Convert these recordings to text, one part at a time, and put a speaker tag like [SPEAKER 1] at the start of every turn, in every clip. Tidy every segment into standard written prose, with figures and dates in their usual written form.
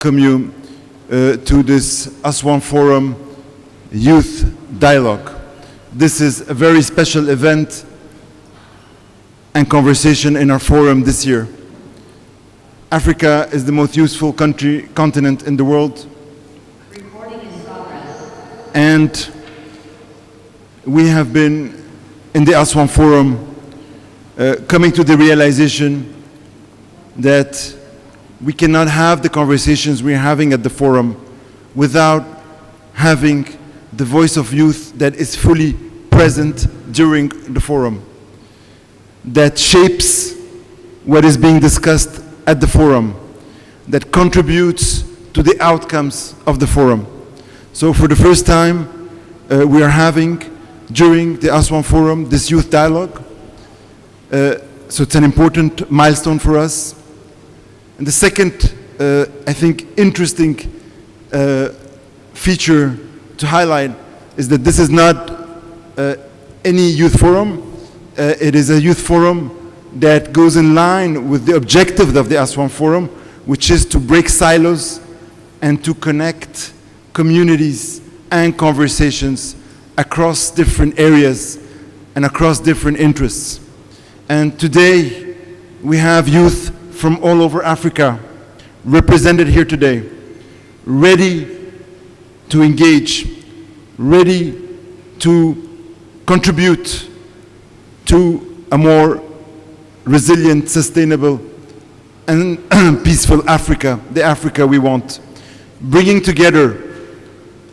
[SPEAKER 1] welcome you to this Aswan Forum Youth Dialogue. This is a very special event and conversation in our forum this year. Africa is the most useful continent in the world.
[SPEAKER 2] Recording in progress.
[SPEAKER 1] And we have been in the Aswan Forum coming to the realization that we cannot have the conversations we're having at the forum without having the voice of youth that is fully present during the forum, that shapes what is being discussed at the forum, that contributes to the outcomes of the forum. So for the first time, we are having, during the Aswan Forum, this youth dialogue. So it's an important milestone for us. And the second, I think, interesting feature to highlight is that this is not any youth forum. It is a youth forum that goes in line with the objective of the Aswan Forum, which is to break silos and to connect communities and conversations across different areas and across different interests. And today, we have youth from all over Africa represented here today, ready to engage, ready to contribute to a more resilient, sustainable, and peaceful Africa, the Africa we want. Bringing together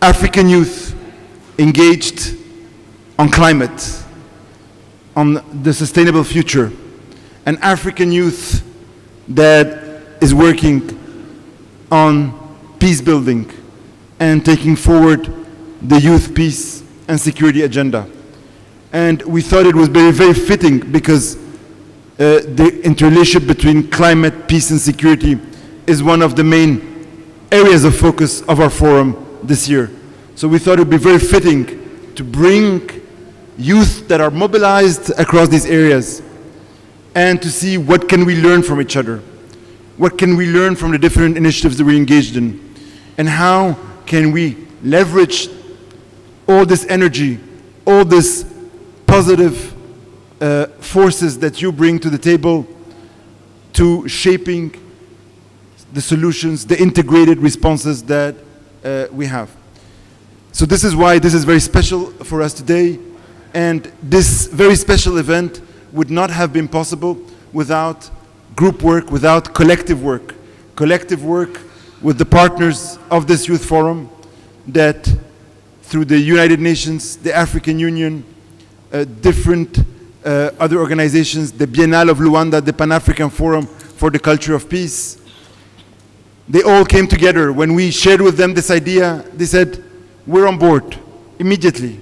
[SPEAKER 1] African youth engaged on climate, on the sustainable future, and African youth that is working on peace building and taking forward the youth peace and security agenda. And we thought it was very, very fitting because the interrelationship between climate, peace, and security is one of the main areas of focus of our forum this year. So we thought it would be very fitting to bring youth that are mobilized across these areas and to see what can we learn from each other. What can we learn from the different initiatives that we're engaged in? And how can we leverage all this energy, all this positive forces that you bring to the table to shaping the solutions, the integrated responses that we have. So this is why this is very special for us today. And this very special event would not have been possible without group work, without collective work. Collective work with the partners of this youth forum that through the United Nations, the African Union, different other organizations, the Biennale of Luanda, the Pan-African Forum for the Culture of Peace, they all came together. When we shared with them this idea, they said, we're on board immediately.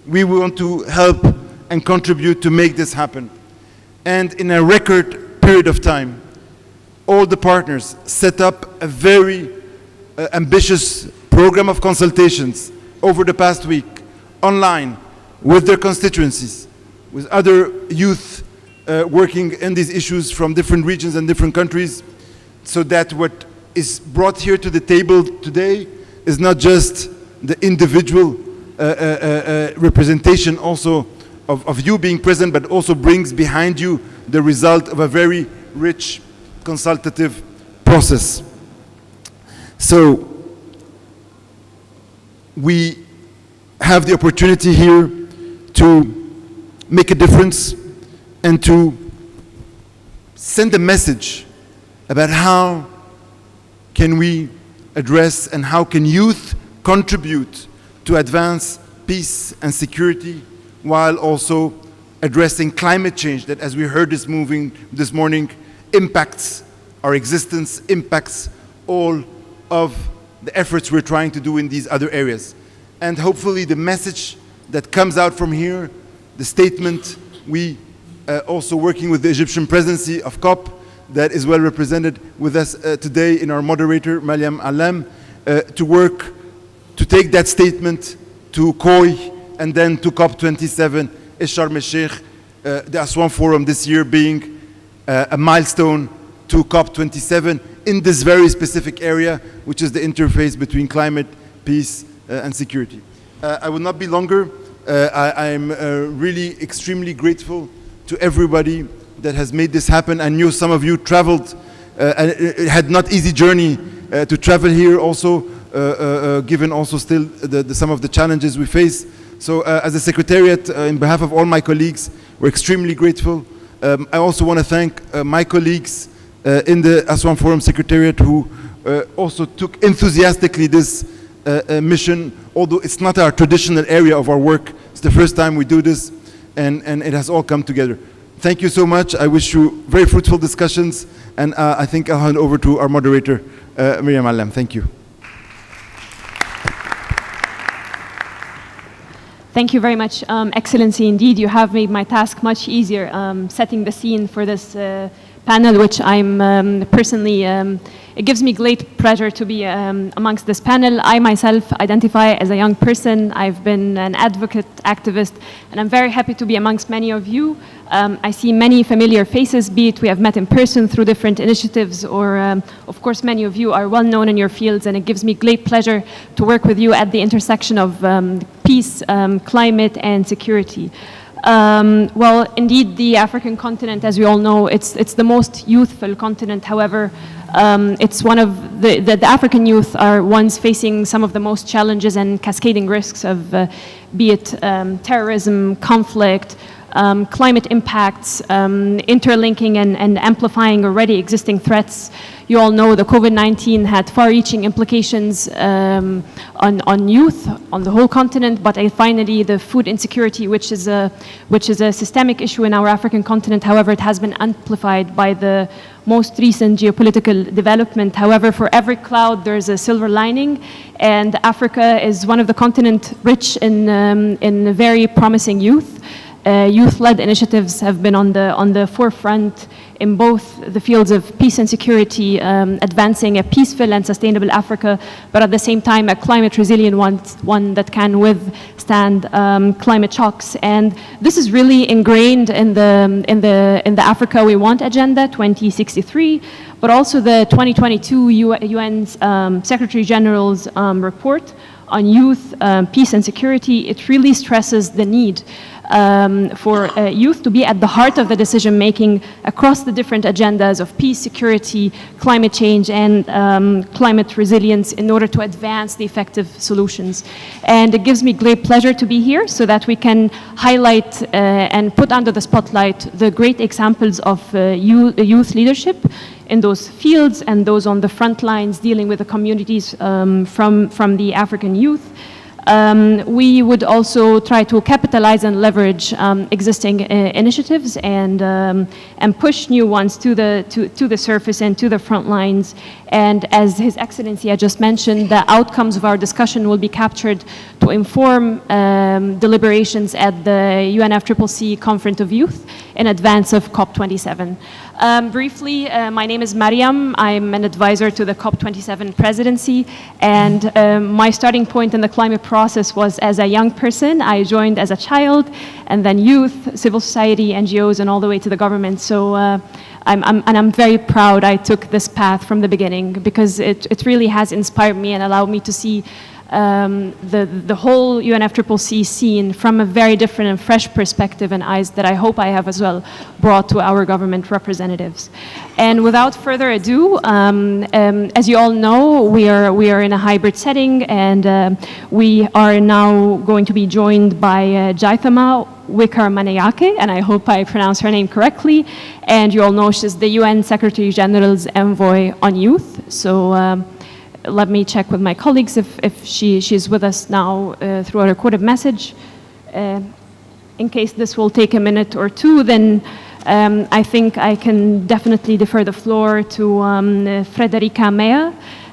[SPEAKER 1] We want to help and contribute to make this happen. And in a record period of time, all the partners set up a very ambitious program of consultations over the past week, online, with their constituencies, with other youth working in these issues from different regions and different countries, so that what is brought here to the table today is not just the individual representation also of you being present, but also brings behind you the result of a very rich consultative process. So we have the opportunity here to make a difference and to send a message about how can we address and how can youth contribute to advance peace and security while also addressing climate change that, as we heard this morning, impacts our existence, impacts all of the efforts we're trying to do in these other areas. And hopefully the message that comes out from here, the statement, we also working with the Egyptian presidency of COP that is well represented with us today in our moderator, Mariam Alam, to work to take that statement to COI and then to COP27 in Sharm el-Sheikh, the Aswan Forum this year being a milestone to COP27 in this very specific area, which is the interface between climate, peace, and security. I will not be longer. I'm really extremely grateful to everybody that has made this happen. I know some of you traveled, and it had not easy journey to travel here also, given also still some of the challenges we face. So as a secretariat, in behalf of all my colleagues, we're extremely grateful. I also want to thank my colleagues in the Aswan Forum Secretariat who also took enthusiastically this mission, although it's not our traditional area of our work. It's the first time we do this, and it has all come together. Thank you so much. I wish you very fruitful discussions, and I think I'll hand over to our moderator, Miriam Allam. Thank you.
[SPEAKER 3] Thank you very much, Excellency. Indeed, you have made my task much easier, setting the scene for this panel, which I'm personally, it gives me great pleasure to be amongst this panel. I myself identify as a young person. I've been an advocate, activist, and I'm very happy to be amongst many of you. I see many familiar faces, be it we have met in person through different initiatives, or of course many of you are well known in your fields, and it gives me great pleasure to work with you at the intersection of peace, climate, and security. Well, indeed, the African continent, as we all know, it's the most youthful continent. However, it's one of the African youth are ones facing some of the most challenges and cascading risks of, be it terrorism, conflict, climate impacts, interlinking and amplifying already existing threats. You all know the COVID-19 had far-reaching implications on youth, on the whole continent, but finally the food insecurity, which is a systemic issue in our African continent. However, it has been amplified by the most recent geopolitical development. However, for every cloud, there's a silver lining, and Africa is one of the continents rich in very promising youth. Youth-led initiatives have been on the forefront in both the fields of peace and security, advancing a peaceful and sustainable Africa, but at the same time a climate resilient one that can withstand climate shocks. And this is really ingrained in the Africa We Want Agenda 2063, but also the 2022 UN's Secretary General's report on youth, peace and security. It really stresses the need for youth to be at the heart of the decision-making across the different agendas of peace, security, climate change, and climate resilience in order to advance the effective solutions. And it gives me great pleasure to be here so that we can highlight and put under the spotlight the great examples of youth leadership in those fields and those on the front lines dealing with the communities from the African youth. We would also try to capitalize and leverage existing initiatives and push new ones to the surface and to the front lines. And as His Excellency had just mentioned, the outcomes of our discussion will be captured to inform deliberations at the UNFCCC Conference of Youth in advance of COP27. Briefly, my name is Mariam. I'm an advisor to the COP27 presidency, and my starting point in the climate process was as a young person. I joined as a child, and then youth, civil society, NGOs, and all the way to the government. So I'm very proud I took this path from the beginning, because it really has inspired me and allowed me to see the whole UNFCCC scene from a very different and fresh perspective and eyes that I hope I have as well brought to our government representatives. And without further ado, as you all know, we are in a hybrid setting, and we are now going to be joined by Jaithama Wickramanayake, and I hope I pronounce her name correctly. And you all know she's the UN Secretary General's envoy on youth. So let me check with my colleagues if she's with us now through a recorded message. In case this will take a minute or two, then I think I can definitely defer the floor to Frederica Mea,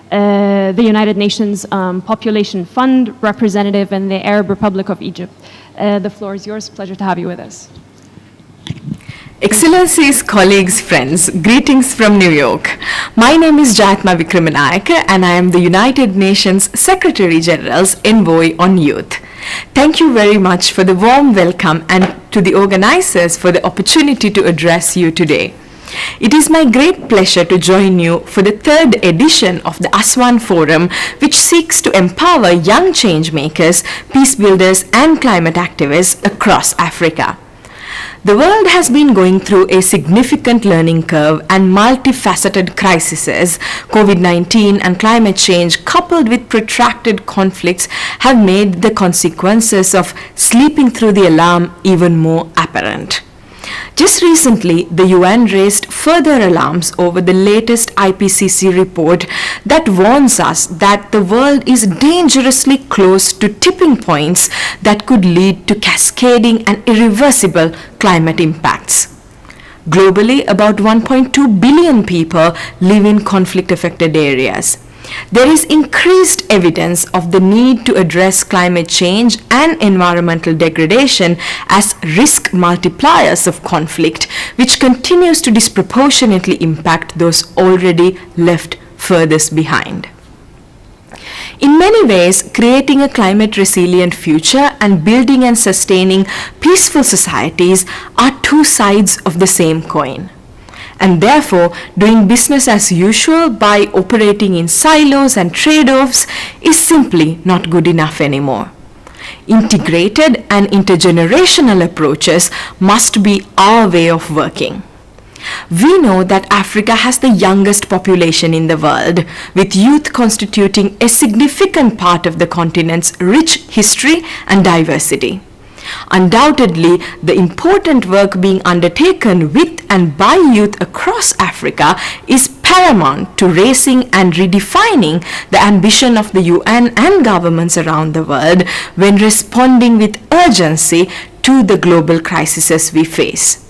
[SPEAKER 3] the United Nations Population Fund representative in the Arab Republic of Egypt. The floor is yours. Pleasure to have you with us.
[SPEAKER 4] Excellencies, colleagues, friends, greetings from New York. My name is Jaithama Wickramanayake, and I am the United Nations Secretary General's Envoy on Youth. Thank you very much for the warm welcome and to the organizers for the opportunity to address you today. It is my great pleasure to join you for the third edition of the Aswan Forum, which seeks to empower young change makers, peace builders, and climate activists across Africa. The world has been going through a significant learning curve and multifaceted crises. COVID-19 and climate change, coupled with protracted conflicts, have made the consequences of sleeping through the alarm even more apparent. Just recently, the UN raised further alarms over the latest IPCC report that warns us that the world is dangerously close to tipping points that could lead to cascading and irreversible climate impacts. Globally, about 1.2 billion people live in conflict-affected areas. There is increased evidence of the need to address climate change and environmental degradation as risk multipliers of conflict, which continues to disproportionately impact those already left furthest behind. In many ways, creating a climate resilient future and building and sustaining peaceful societies are two sides of the same coin. And therefore, doing business as usual by operating in silos and trade-offs is simply not good enough anymore. Integrated and intergenerational approaches must be our way of working. We know that Africa has the youngest population in the world, with youth constituting a significant part of the continent's rich history and diversity. Undoubtedly, the important work being undertaken with and by youth across Africa is paramount to raising and redefining the ambition of the UN and governments around the world when responding with urgency to the global crises we face.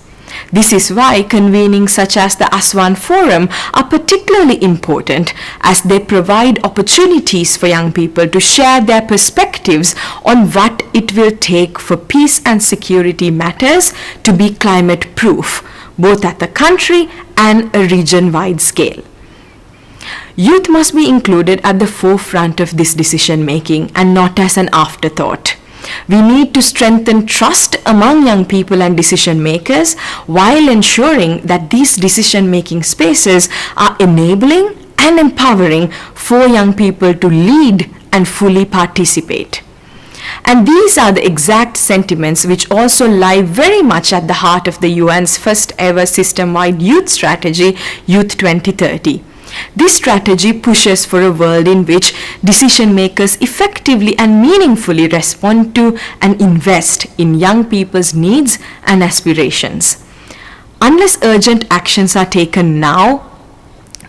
[SPEAKER 4] This is why convenings such as the Aswan Forum are particularly important, as they provide opportunities for young people to share their perspectives on what it will take for peace and security matters to be climate proof, both at the country and a region-wide scale. Youth must be included at the forefront of this decision making and not as an afterthought. We need to strengthen trust among young people and decision makers while ensuring that these decision-making spaces are enabling and empowering for young people to lead and fully participate. And these are the exact sentiments which also lie very much at the heart of the UN's first ever system-wide youth strategy, Youth 2030. This strategy pushes for a world in which decision makers effectively and meaningfully respond to and invest in young people's needs and aspirations. Unless urgent actions are taken now,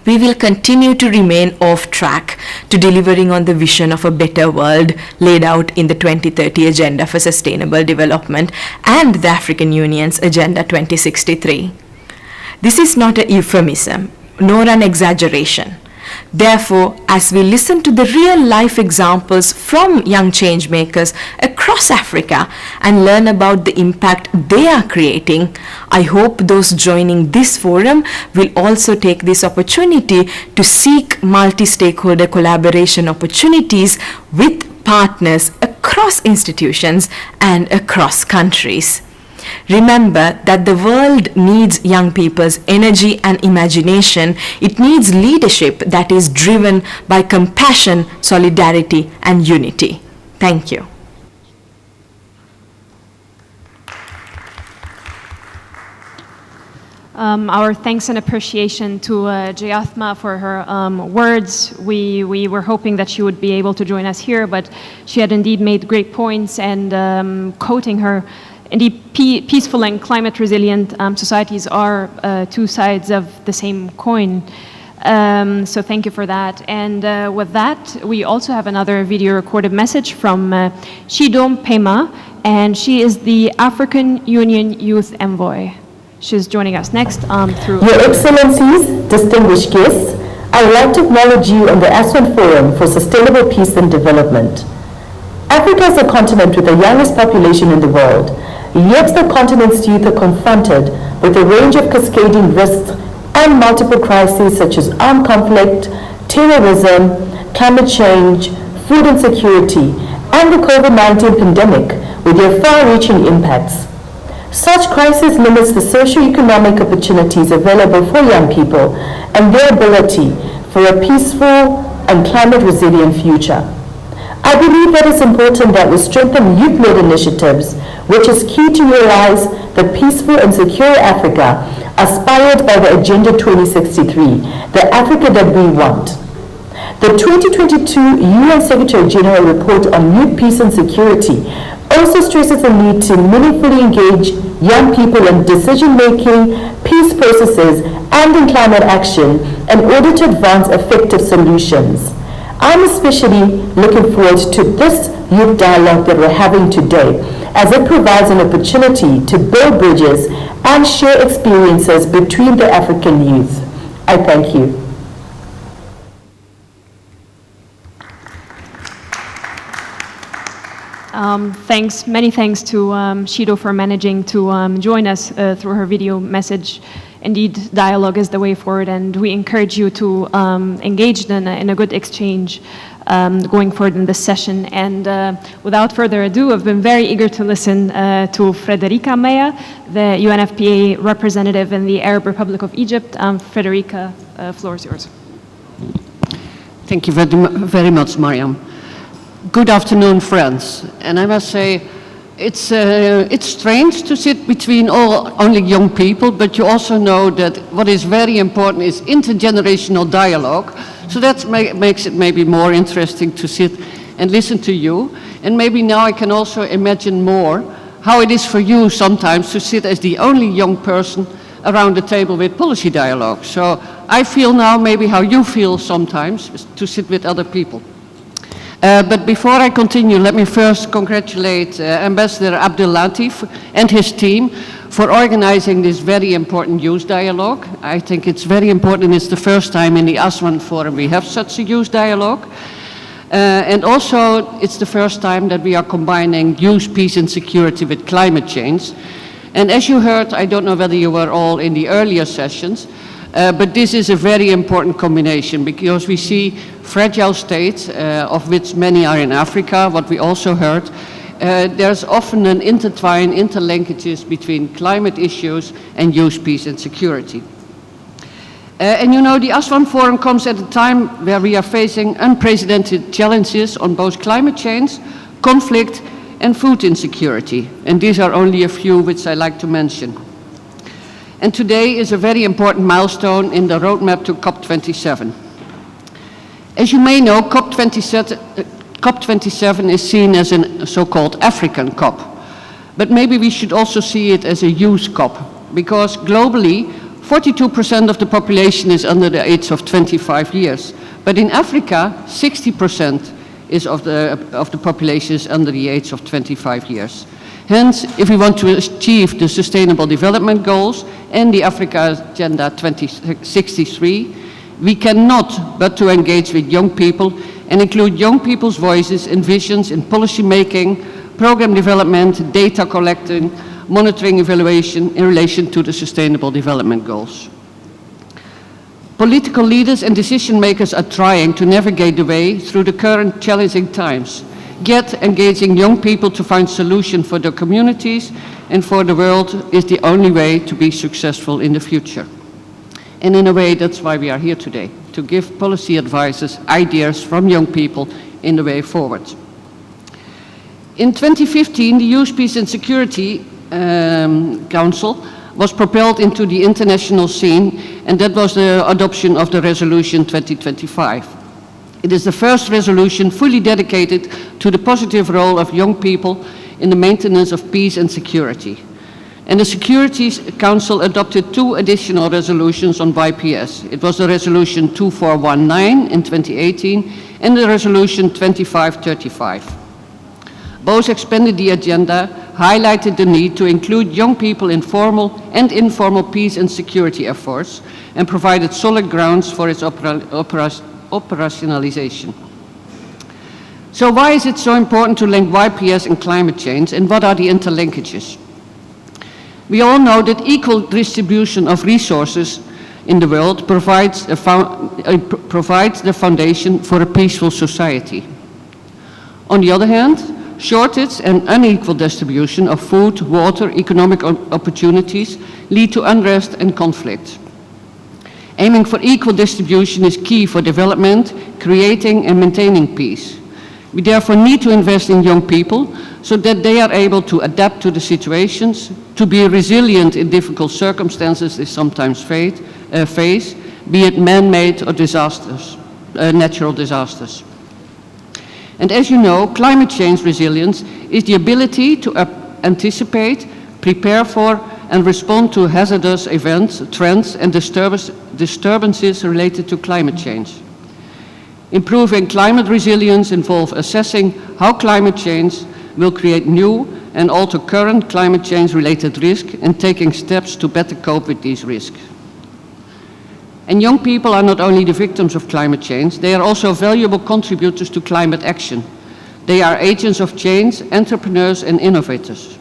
[SPEAKER 4] we will continue to remain off track to delivering on the vision of a better world laid out in the 2030 Agenda for Sustainable Development and the African Union's Agenda 2063. This is not a euphemism, nor an exaggeration. Therefore, as we listen to the real-life examples from young change makers across Africa and learn about the impact they are creating, I hope those joining this forum will also take this opportunity to seek multi-stakeholder collaboration opportunities with partners across institutions and across countries. Remember that the world needs young people's energy and imagination. It needs leadership that is driven by compassion, solidarity, and unity. Thank you.
[SPEAKER 3] Our thanks and appreciation to Jayathma for her words. We were hoping that she would be able to join us here, but she had indeed made great points, and quoting her, indeed, peaceful and climate resilient societies are two sides of the same coin. So thank you for that. And with that, we also have another video recorded message from Shidom Pema, and she is the African Union Youth Envoy. She's joining us next through...
[SPEAKER 5] Your Excellencies, distinguished guests, I would like to acknowledge you on the Aswan Forum for Sustainable Peace and Development. Africa is a continent with the youngest population in the world, yet the continent's youth are confronted with a range of cascading risks and multiple crises such as armed conflict, terrorism, climate change, food insecurity, and the COVID-19 pandemic with their far-reaching impacts. Such crisis limits the socio-economic opportunities available for young people and their ability for a peaceful and climate-resilient future. I believe that it's important that we strengthen youth-led initiatives, which is key to realize the peaceful and secure Africa aspired by the Agenda 2063, the Africa that we want. The 2022 UN Secretary General Report on Youth Peace and Security also stresses the need to meaningfully engage young people in decision-making, peace processes, and in climate action in order to advance effective solutions. I'm especially looking forward to this youth dialogue that we're having today, as it provides an opportunity to build bridges and share experiences between the African youth. I thank you.
[SPEAKER 3] Many thanks to Shido for managing to join us through her video message. Indeed, dialogue is the way forward, and we encourage you to engage in a good exchange going forward in this session. And without further ado, I've been very eager to listen to Frederica Maya, the UNFPA representative in the Arab Republic of Egypt. Frederica, floor is yours.
[SPEAKER 6] Thank you very much, Mariam. Good afternoon, friends. And I must say, it's strange to sit between only young people, but you also know that what is very important is intergenerational dialogue. So that makes it maybe more interesting to sit and listen to you. And maybe now I can also imagine more how it is for you sometimes to sit as the only young person around the table with policy dialogue. So I feel now maybe how you feel sometimes to sit with other people. But before I continue, let me first congratulate Ambassador Abdel Latif and his team for organizing this very important youth dialogue. I think it's very important. It's the first time in the Aswan Forum we have such a youth dialogue. And also, it's the first time that we are combining youth, peace and security with climate change. And as you heard, I don't know whether you were all in the earlier sessions, but this is a very important combination because we see fragile states, of which many are in Africa, what we also heard. There's often an interlinkages between climate issues and youth, peace and security. And you know, the Aswan Forum comes at a time where we are facing unprecedented challenges on both climate change, conflict and food insecurity. And these are only a few which I like to mention. And today is a very important milestone in the roadmap to COP27. As you may know, COP27 is seen as a so-called African COP. But maybe we should also see it as a youth COP, because globally, 42% of the population is under the age of 25 years. But in Africa, 60% of the population is under the age of 25 years. Hence, if we want to achieve the Sustainable Development Goals and the Africa Agenda 2063, we cannot but to engage with young people and include young people's voices and visions in policy making, program development, data collecting, monitoring, evaluation in relation to the Sustainable Development Goals. Political leaders and decision makers are trying to navigate the way through the current challenging times, yet engaging young people to find solutions for their communities and for the world is the only way to be successful in the future. And in a way, that's why we are here today, to give policy advisors ideas from young people in the way forward. In 2015, the Youth, Peace and Security Council was propelled into the international scene, and that was the adoption of the Resolution 2025. It is the first resolution fully dedicated to the positive role of young people in the maintenance of peace and security. And the Security Council adopted 2 additional resolutions on YPS. It was the Resolution 2419 in 2018 and the Resolution 2535. Both expanded the agenda, highlighted the need to include young people in formal and informal peace and security efforts, and provided solid grounds for its operationalization. So why is it so important to link YPS and climate change, and what are the interlinkages? We all know that equal distribution of resources in the world provides the foundation for a peaceful society. On the other hand, shortage and unequal distribution of food, water, economic opportunities lead to unrest and conflict. Aiming for equal distribution is key for development, creating and maintaining peace. We therefore need to invest in young people so that they are able to adapt to the situations, to be resilient in difficult circumstances they sometimes face, be it man-made or disasters, natural disasters. And as you know, climate change resilience is the ability to anticipate, prepare for, and respond to hazardous events, trends, and disturbances related to climate change. Improving climate resilience involves assessing how climate change will create new and alter current climate change-related risks and taking steps to better cope with these risks. And young people are not only the victims of climate change, they are also valuable contributors to climate action. They are agents of change, entrepreneurs and innovators.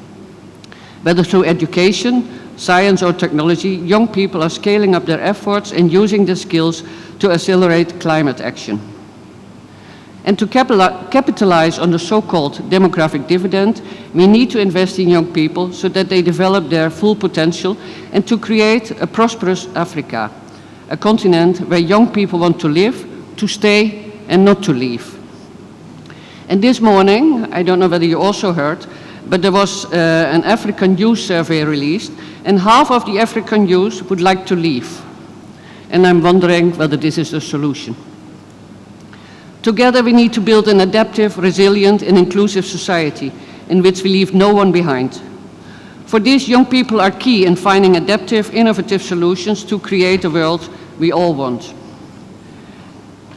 [SPEAKER 6] Whether through education, science or technology, young people are scaling up their efforts and using their skills to accelerate climate action. And to capitalize on the so-called demographic dividend, we need to invest in young people so that they develop their full potential and to create a prosperous Africa, a continent where young people want to live, to stay and not to leave. And this morning, I don't know whether you also heard, but there was an African youth survey released, and half of the African youth would like to leave. And I'm wondering whether this is the solution. Together we need to build an adaptive, resilient and inclusive society in which we leave no one behind. For this, young people are key in finding adaptive, innovative solutions to create a world we all want.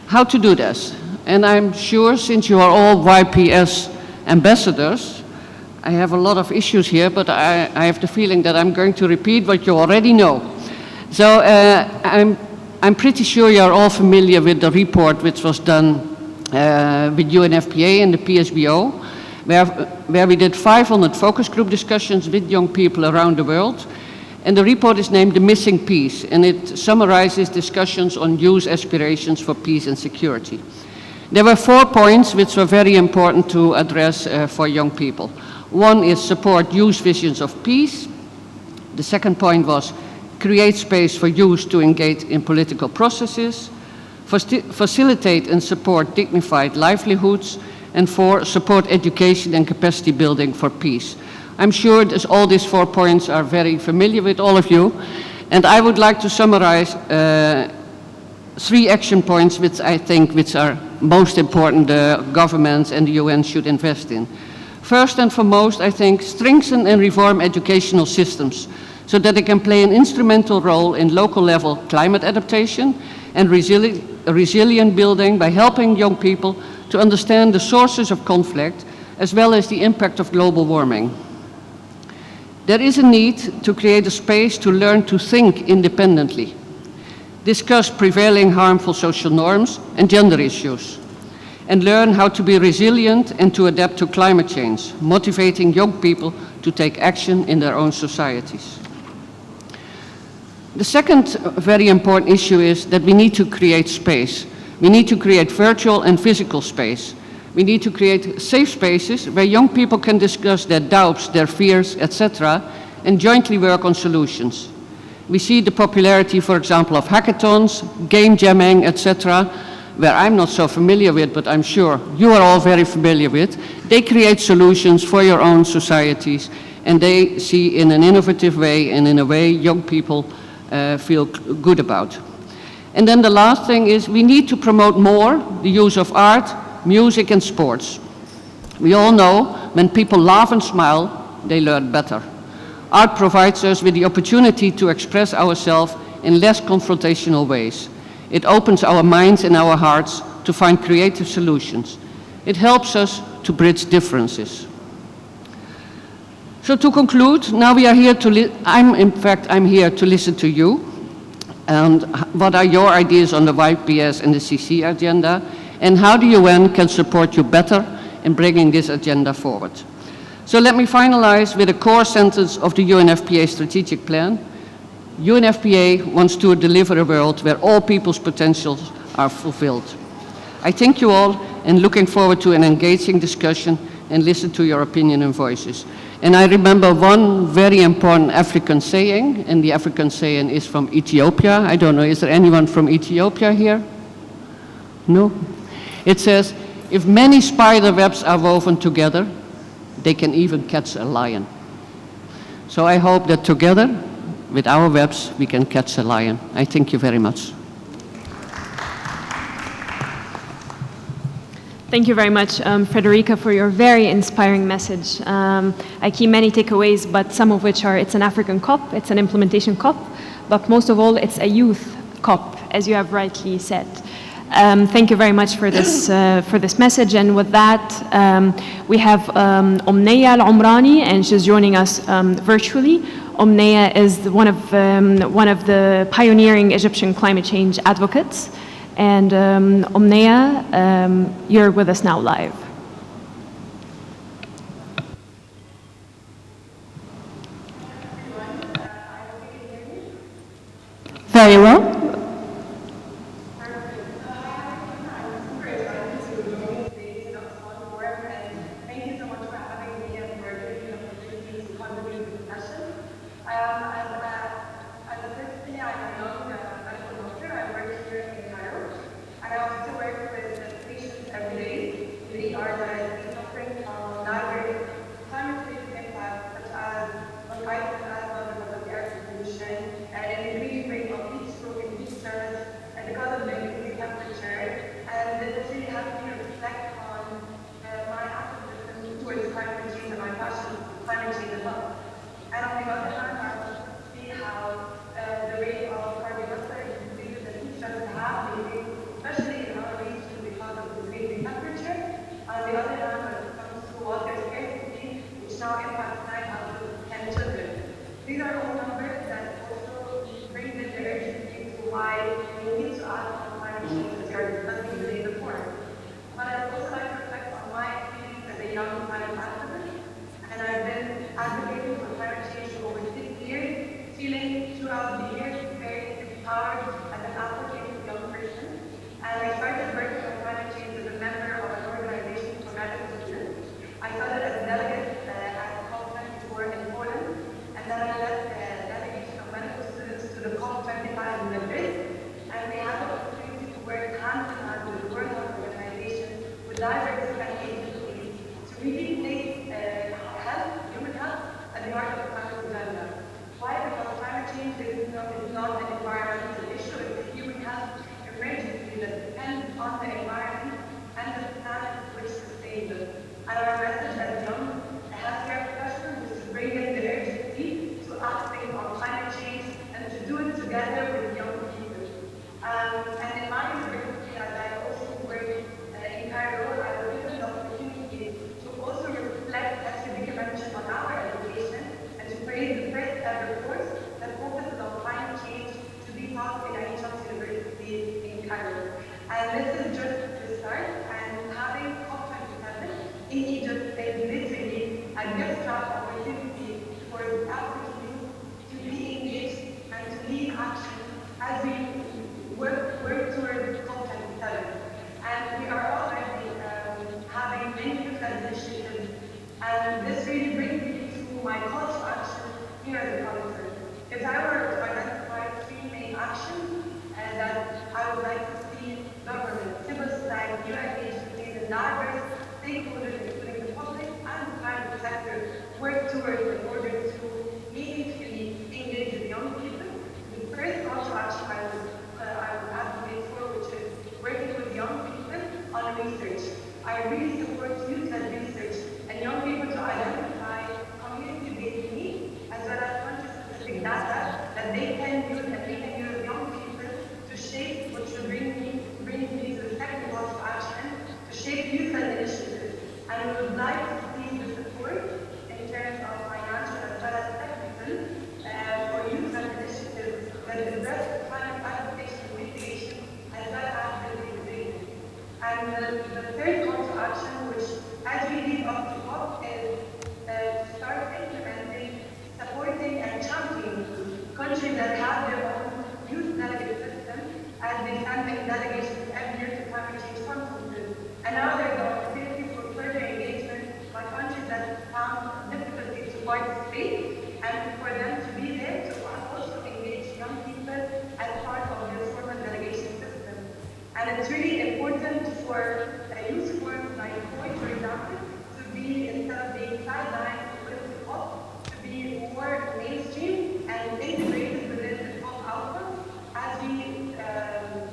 [SPEAKER 6] How to do this? And I'm sure since you are all YPS ambassadors, I have a lot of issues here, but I have the feeling that I'm going to repeat what you already know. So I'm pretty sure you're all familiar with the report which was done with UNFPA and the PSBO, where we did 500 focus group discussions with young people around the world. And the report is named The Missing Piece, and it summarizes discussions on youth aspirations for peace and security. There were 4 points which were very important to address for young people. One is support youth visions of peace. The second point was create space for youth to engage in political processes, facilitate and support dignified livelihoods, and 4, support education and capacity building for peace. I'm sure all these 4 points are very familiar with all of you, and I would like to summarize 3 action points which I think are most important the governments and the UN should invest in. First and foremost, I think strengthen and reform educational systems so that they can play an instrumental role in local level climate adaptation and resilient building by helping young people to understand the sources of conflict as well as the impact of global warming. There is a need to create a space to learn to think independently, discuss prevailing harmful social norms and gender issues, and learn how to be resilient and to adapt to climate change, motivating young people to take action in their own societies. The second very important issue is that we need to create space. We need to create virtual and physical space. We need to create safe spaces where young people can discuss their doubts, their fears, etc., and jointly work on solutions. We see the popularity, for example, of hackathons, game jamming, etc., where I'm not so familiar with, but I'm sure you are all very familiar with. They create solutions for your own societies, and they see in an innovative way and in a way young people feel good about. And then the last thing is we need to promote more the use of art, music and sports. We all know when people laugh and smile, they learn better. Art provides us with the opportunity to express ourselves in less confrontational ways. It opens our minds and our hearts to find creative solutions. It helps us to bridge differences. So to conclude, now we are here I'm here to listen to you. And what are your ideas on the YPS and the CC agenda? And how the UN can support you better in bringing this agenda forward? So let me finalize with a core sentence of the UNFPA strategic plan. UNFPA wants to deliver a world where all people's potentials are fulfilled. I thank you all and looking forward to an engaging discussion and listen to your opinion and voices. And I remember one very important African saying, and the African saying is from Ethiopia. I don't know, is there anyone from Ethiopia here? No? It says, if many spider webs are woven together, they can even catch a lion. So I hope that together, with our webs, we can catch a lion. I thank you very much.
[SPEAKER 3] Thank you very much, Frederica, for your very inspiring message. I keep many takeaways, but some of which are it's an African COP, it's an implementation COP, but most of all, it's a youth COP, as you have rightly said. Thank you very much for this message. And with that, we have Omneya Al-Omrani, and she's joining us virtually. Omneya is one of the pioneering Egyptian climate change advocates. And Omneya, you're with us now live.
[SPEAKER 5] Very well.
[SPEAKER 7] it's really important for youth forums like COI, for example, to be, instead of being sidelined with hip hop, to be more mainstream and integrated within the hip hop outcome as we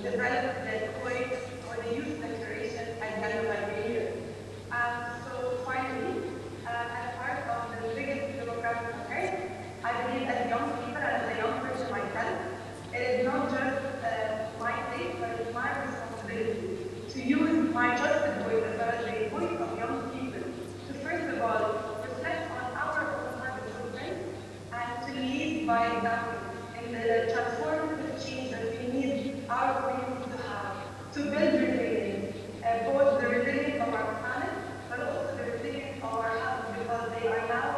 [SPEAKER 7] develop the COI or the Youth Declaration agenda by the year. So finally, as part of the biggest demographic on Earth, I believe as young people and as a young person myself, it is not just my place, but it's my responsibility to use my trusted voice as well as the voice of young people to first of all reflect on our own carbon footprint and to lead by example in the transformative change that we need our community to have to build resilience, both the resilience of our planet, but also the resilience of our health, because they are now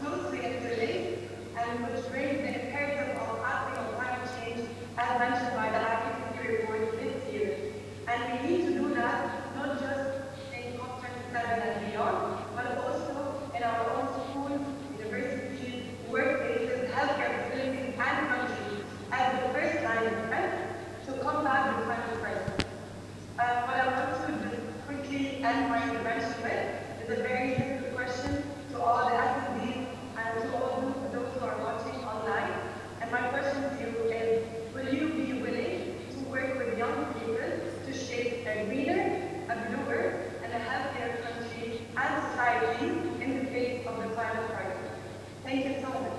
[SPEAKER 7] closely interlinked, and which brings the imperative of acting on climate change, as mentioned by the IPCC report this year. And we need to do that not just in COP27 and beyond, but also in our own schools, universities, workplaces, healthcare facilities, and countries as the first line of defense to combat the climate crisis. What I want to just quickly end my intervention with is a very simple question to all the attendees and to all those who are watching online. And my question to you is, will you be willing to work with young people to shape a greener, a bluer, and a healthier country and society in the face of the climate crisis? Thank you so much.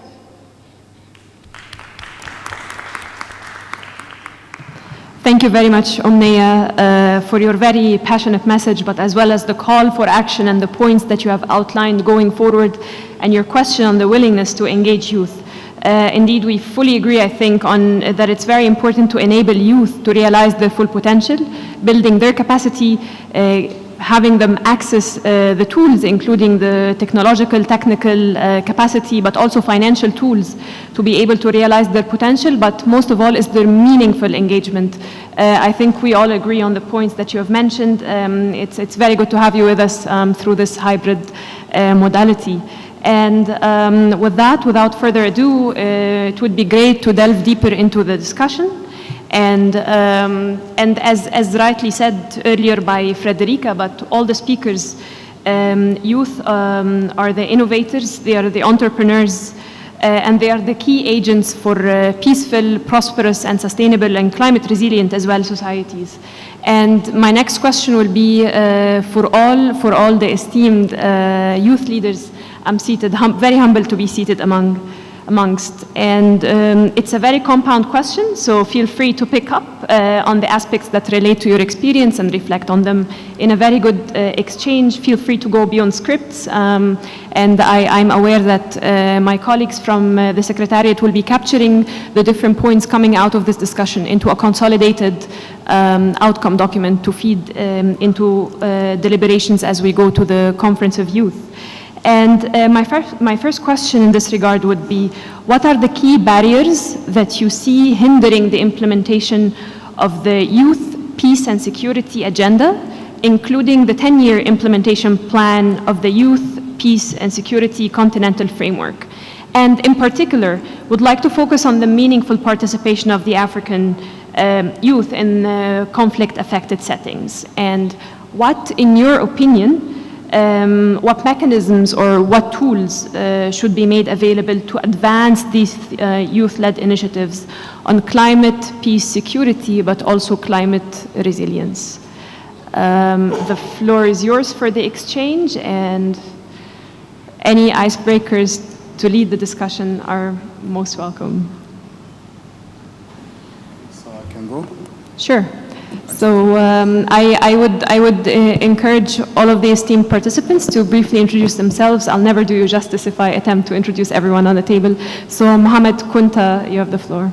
[SPEAKER 3] Thank you very much, Omneya, for your very passionate message, but as well as the call for action and the points that you have outlined going forward, and your question on the willingness to engage youth. Indeed, we fully agree, I think, on that it's very important to enable youth to realize their full potential, building their capacity, having them access the tools, including the technological, technical capacity, but also financial tools to be able to realize their potential, but most of all is their meaningful engagement. I think we all agree on the points that you have mentioned. It's very good to have you with us through this hybrid modality. And with that, without further ado, it would be great to delve deeper into the discussion. And as rightly said earlier by Frederica, but all the speakers, youth are the innovators, they are the entrepreneurs, and they are the key agents for peaceful, prosperous, and sustainable and climate resilient as well societies. And my next question will be for all the esteemed youth leaders. I'm seated, very humbled to be seated amongst. And it's a very compound question, so feel free to pick up on the aspects that relate to your experience and reflect on them in a very good exchange. Feel free to go beyond scripts. And I'm aware that my colleagues from the Secretariat will be capturing the different points coming out of this discussion into a consolidated outcome document to feed into deliberations as we go to the Conference of Youth. And my first question in this regard would be, what are the key barriers that you see hindering the implementation of the Youth, Peace and Security Agenda, including the 10-year implementation plan of the Youth, Peace and Security Continental Framework? And in particular, would like to focus on the meaningful participation of the African youth in conflict-affected settings. And what, in your opinion, what mechanisms or what tools should be made available to advance these youth-led initiatives on climate, peace, security, but also climate resilience? The floor is yours for the exchange, and any icebreakers to lead the discussion are most welcome.
[SPEAKER 8] So I can go?
[SPEAKER 3] Sure. So I would encourage all of the esteemed participants to briefly introduce themselves. I'll never do you justice if I attempt to introduce everyone on the table. So Mohamed Kunta, you have the floor.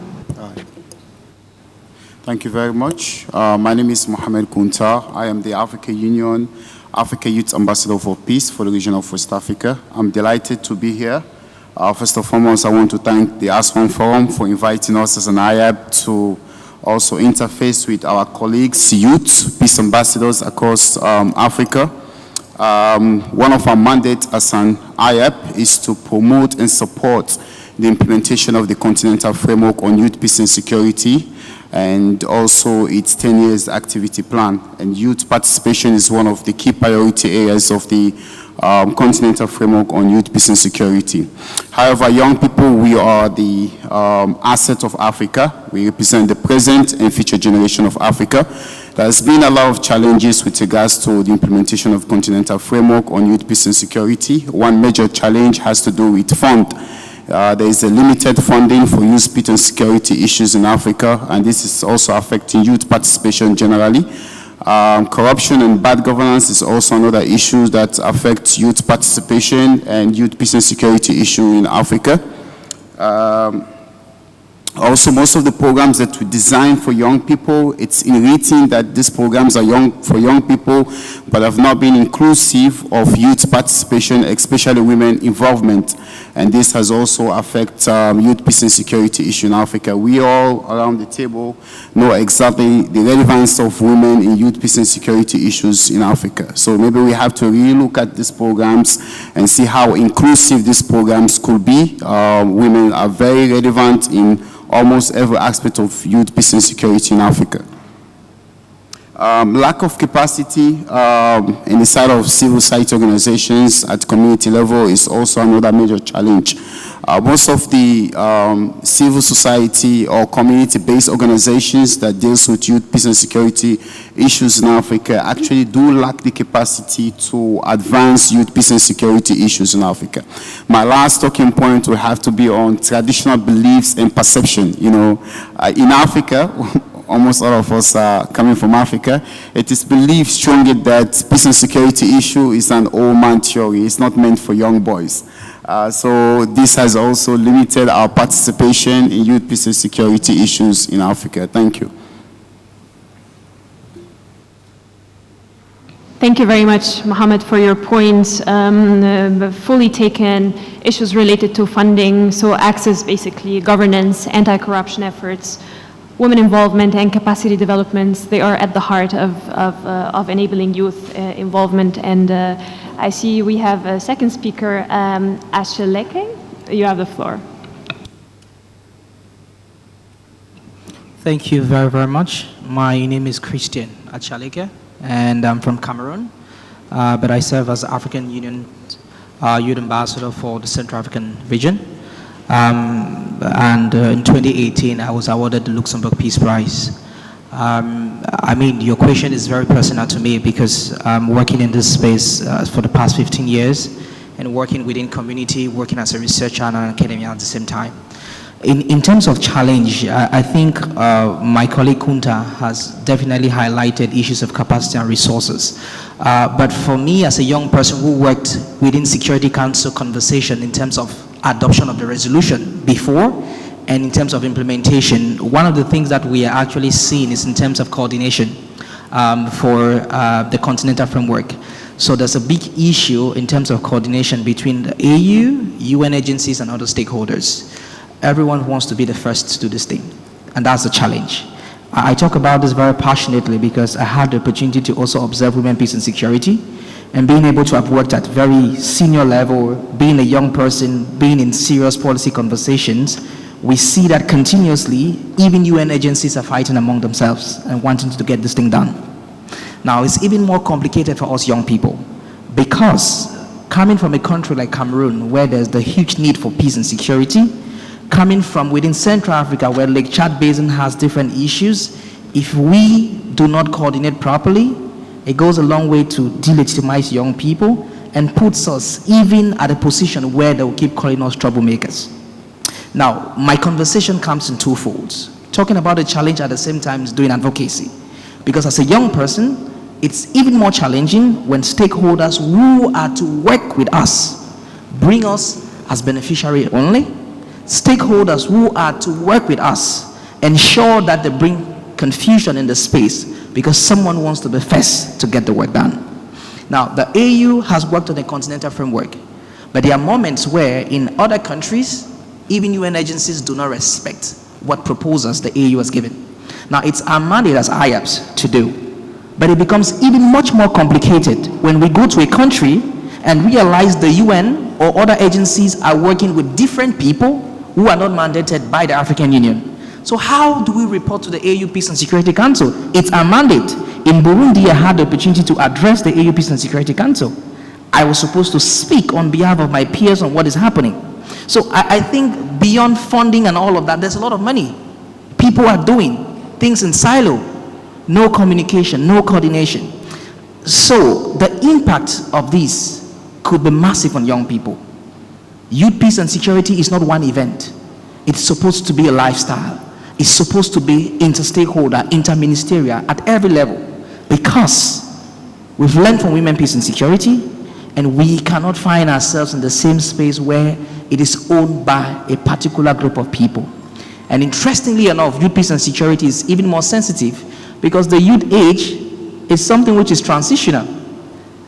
[SPEAKER 8] Thank you very much. My name is Mohamed Kunta. I am the Africa Union Africa Youth Ambassador for Peace for the region of West Africa. I'm delighted to be here. First and foremost, I want to thank the ASFON Forum for inviting us as an IAB to also interface with our colleagues, youth, peace ambassadors across Africa. One of our mandates as an IAP is to promote and support the implementation of the Continental Framework on Youth, Peace and Security. and also its 10 years activity plan. And youth participation is one of the key priority areas of the Continental Framework on Youth, Peace and Security. However, young people, we are the asset of Africa. We represent the present and future generation of Africa. There has been a lot of challenges with regards to the implementation of Continental Framework on Youth, Peace and Security. One major challenge has to do with fund. There is a limited funding for youth, peace and security issues in Africa, and this is also affecting youth participation generally. Corruption and bad governance is also another issue that affects youth participation and youth peace and security issue in Africa. Also, most of the programs that we design for young people, it's in written that these programs are for young people, but have not been inclusive of youth participation, especially women involvement. And this has also affected youth peace and security issue in Africa. We all around the table know exactly the relevance of women in youth peace and security issues in Africa. So maybe we have to really look at these programs and see how inclusive these programs could be. Women are very relevant in almost every aspect of youth peace and security in Africa. Lack of capacity in the side of civil society organizations at community level is also another major challenge. Most of the civil society or community-based organizations that deals with youth peace and security issues in Africa actually do lack the capacity to advance youth peace and security issues in Africa. My last talking point will have to be on traditional beliefs and perception. You know, in Africa, almost all of us are coming from Africa, it is believed strongly that peace and security issue is an old man theory. It's not meant for young boys. So this has also limited our participation in youth peace and security issues in Africa. Thank you.
[SPEAKER 3] Thank you very much, Mohammed, for your points. Fully taken. Issues related to funding, so access, basically, governance, anti-corruption efforts, women involvement and capacity developments, they are at the heart of enabling youth involvement. And I see we have a second speaker, Ashaleke. You have the floor.
[SPEAKER 9] Thank you very, very much. My name is Christian Achaleke, and I'm from Cameroon, but I serve as African Union Youth Ambassador for the Central African region. And in 2018, I was awarded the Luxembourg Peace Prize. I mean, your question is very personal to me because I'm working in this space for the past 15 years and working within community, working as a researcher and an academia at the same time. In terms of challenge, I think my colleague Kunta has definitely highlighted issues of capacity and resources. But for me, as a young person who worked within Security Council conversation in terms of adoption of the resolution before and in terms of implementation, one of the things that we are actually seeing is in terms of coordination for the Continental Framework. So there's a big issue in terms of coordination between the AU, UN agencies, and other stakeholders. Everyone wants to be the first to do this thing, and that's the challenge. I talk about this very passionately because I had the opportunity to also observe women, peace and security, and being able to have worked at very senior level, being a young person, being in serious policy conversations, we see that continuously, even UN agencies are fighting among themselves and wanting to get this thing done. Now, it's even more complicated for us young people because coming from a country like Cameroon, where there's the huge need for peace and security, coming from within Central Africa, where Lake Chad Basin has different issues, if we do not coordinate properly, it goes a long way to delegitimize young people and puts us even at a position where they will keep calling us troublemakers. Now, my conversation comes in two folds. Talking about the challenge at the same time is doing advocacy. Because as a young person, it's even more challenging when stakeholders who are to work with us bring us as beneficiary only. Stakeholders who are to work with us ensure that they bring confusion in the space because someone wants to be first to get the work done. Now, the AU has worked on a continental framework, but there are moments where in other countries, even UN agencies do not respect what proposals the AU has given. Now, it's our mandate as IAPS to do, but it becomes even much more complicated when we go to a country and realize the UN or other agencies are working with different people who are not mandated by the African Union. So how do we report to the AU Peace and Security Council? It's our mandate. In Burundi, I had the opportunity to address the AU Peace and Security Council. I was supposed to speak on behalf of my peers on what is happening. So I think beyond funding and all of that, there's a lot of money. People are doing things in silo. No communication, no coordination. So the impact of this could be massive on young people. Youth peace and security is not one event. It's supposed to be a lifestyle. It's supposed to be inter-stakeholder, inter-ministerial at every level, because we've learned from women peace and security, and we cannot find ourselves in the same space where it is owned by a particular group of people. And interestingly enough, youth peace and security is even more sensitive because the youth age is something which is transitional.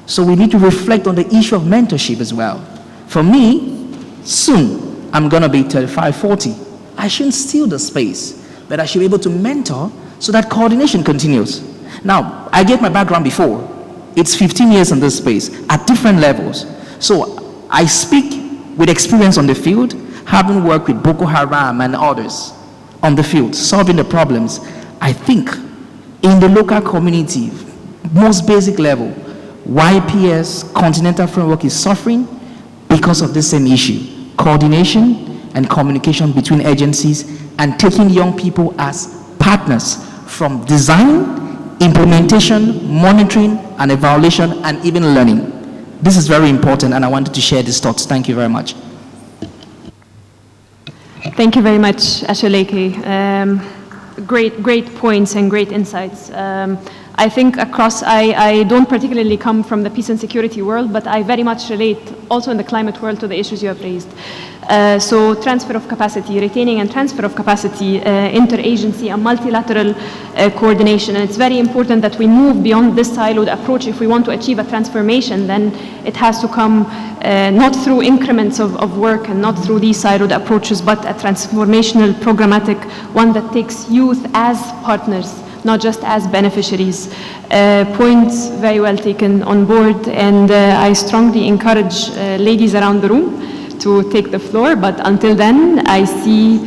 [SPEAKER 9] So we need to reflect on the issue of mentorship as well. For me, soon, I'm gonna be 35, 40. I shouldn't steal the space, but I should be able to mentor so that coordination continues. Now, I gave my background before. It's 15 years in this space at different levels. So I speak with experience on the field, having worked with Boko Haram and others on the field, solving the problems. I think in the local community, most basic level, YPS Continental Framework is suffering because of the same issue: coordination and communication between agencies, and taking young people as partners from design, implementation, monitoring, and evaluation, and even learning. This is very important, and I wanted to share these thoughts. Thank you very much.
[SPEAKER 3] Thank you very much, Asholeke. Great points and great insights. I think I don't particularly come from the peace and security world, but I very much relate also in the climate world to the issues you have raised. So transfer of capacity, retaining and transfer of capacity, interagency and multilateral coordination. And it's very important that we move beyond this siloed approach. If we want to achieve a transformation, then it has to come not through increments of work and not through these siloed approaches, but a transformational, programmatic one that takes youth as partners, not just as beneficiaries. Points very well taken on board, and I strongly encourage ladies around the room to take the floor, but until then, I see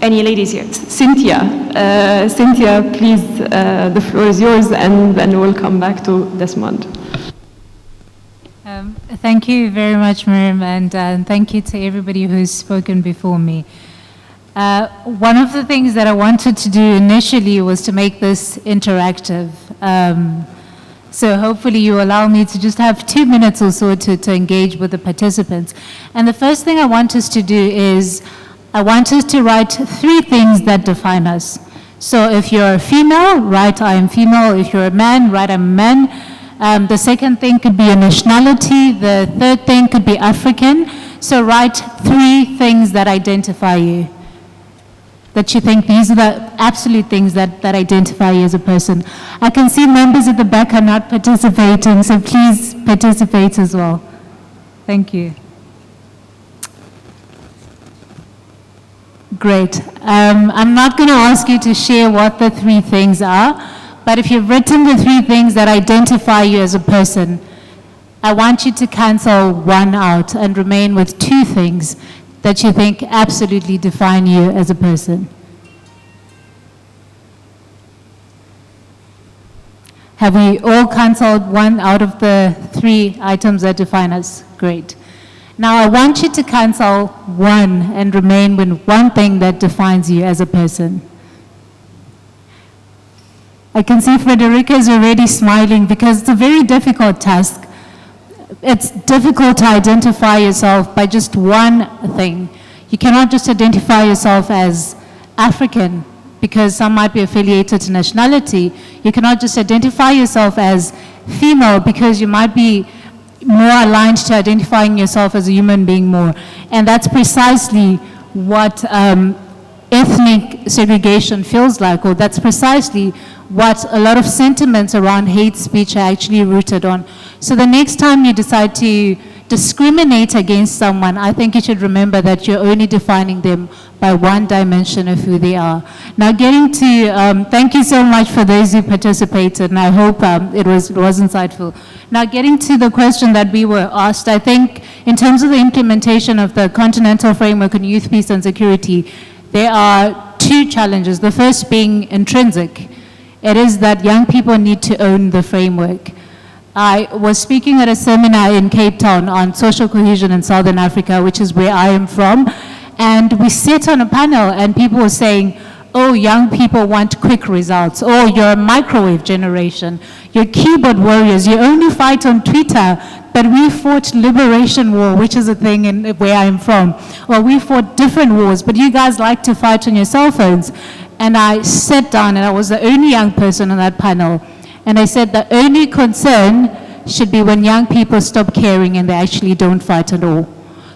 [SPEAKER 3] any ladies here. Cynthia, please, the floor is yours, and then we'll come back to Desmond.
[SPEAKER 10] Thank you very much, Miriam, and thank you to everybody who's spoken before me. One of the things that I wanted to do initially was to make this interactive. So hopefully you allow me to just have 2 minutes or so to engage with the participants. And the first thing I want us to do is, I want us to write 3 things that define us. So if you're a female, write I am female. If you're a man, write I'm a man. The second thing could be a nationality. The third thing could be African. So write 3 things that identify you, that you think these are the absolute things that identify you as a person. I can see members at the back are not participating, so please participate as well. Thank you. Great. I'm not going to ask you to share what the 3 things are, but if you've written the 3 things that identify you as a person, I want you to cancel 1 out and remain with 2 things that you think absolutely define you as a person. Have we all cancelled 1 out of the 3 items that define us? Great. Now I want you to cancel 1 and remain with 1 thing that defines you as a person. I can see Frederica is already smiling because it's a very difficult task. It's difficult to identify yourself by just 1 thing. You cannot just identify yourself as African because some might be affiliated to nationality. You cannot just identify yourself as female because you might be more aligned to identifying yourself as a human being more. And that's precisely what ethnic segregation feels like, or that's precisely what a lot of sentiments around hate speech are actually rooted on. So the next time you decide to discriminate against someone, I think you should remember that you're only defining them by 1 dimension of who they are. Now getting to, thank you so much for those who participated, and I hope it was insightful. Now getting to the question that we were asked, I think in terms of the implementation of the Continental Framework on Youth, Peace and Security, there are two challenges. The first being intrinsic. It is that young people need to own the framework. I was speaking at a seminar in Cape Town on social cohesion in Southern Africa, which is where I am from, and we sat on a panel and people were saying, oh, young people want quick results. Oh, you're a microwave generation. You're keyboard warriors. You only fight on Twitter. But we fought liberation war, which is a thing in where I'm from. Or we fought different wars, but you guys like to fight on your cell phones. And I sat down, and I was the only young person on that panel. And I said the only concern should be when young people stop caring and they actually don't fight at all.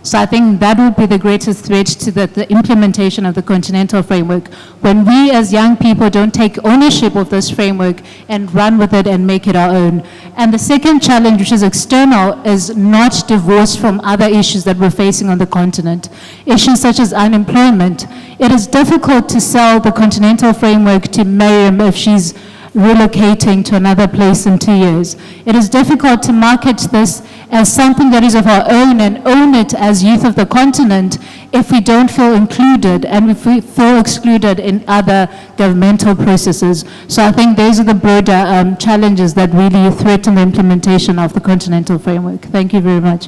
[SPEAKER 10] So I think that would be the greatest threat to the implementation of the Continental Framework, when we as young people don't take ownership of this framework and run with it and make it our own. And the second challenge, which is external, is not divorced from other issues that we're facing on the continent. Issues such as unemployment. It is difficult to sell the Continental Framework to Miriam if she's relocating to another place in 2 years. It is difficult to market this as something that is of our own and own it as youth of the continent if we don't feel included and if we feel excluded in other governmental processes. So I think those are the broader challenges that really threaten the implementation of the Continental Framework. Thank you very much.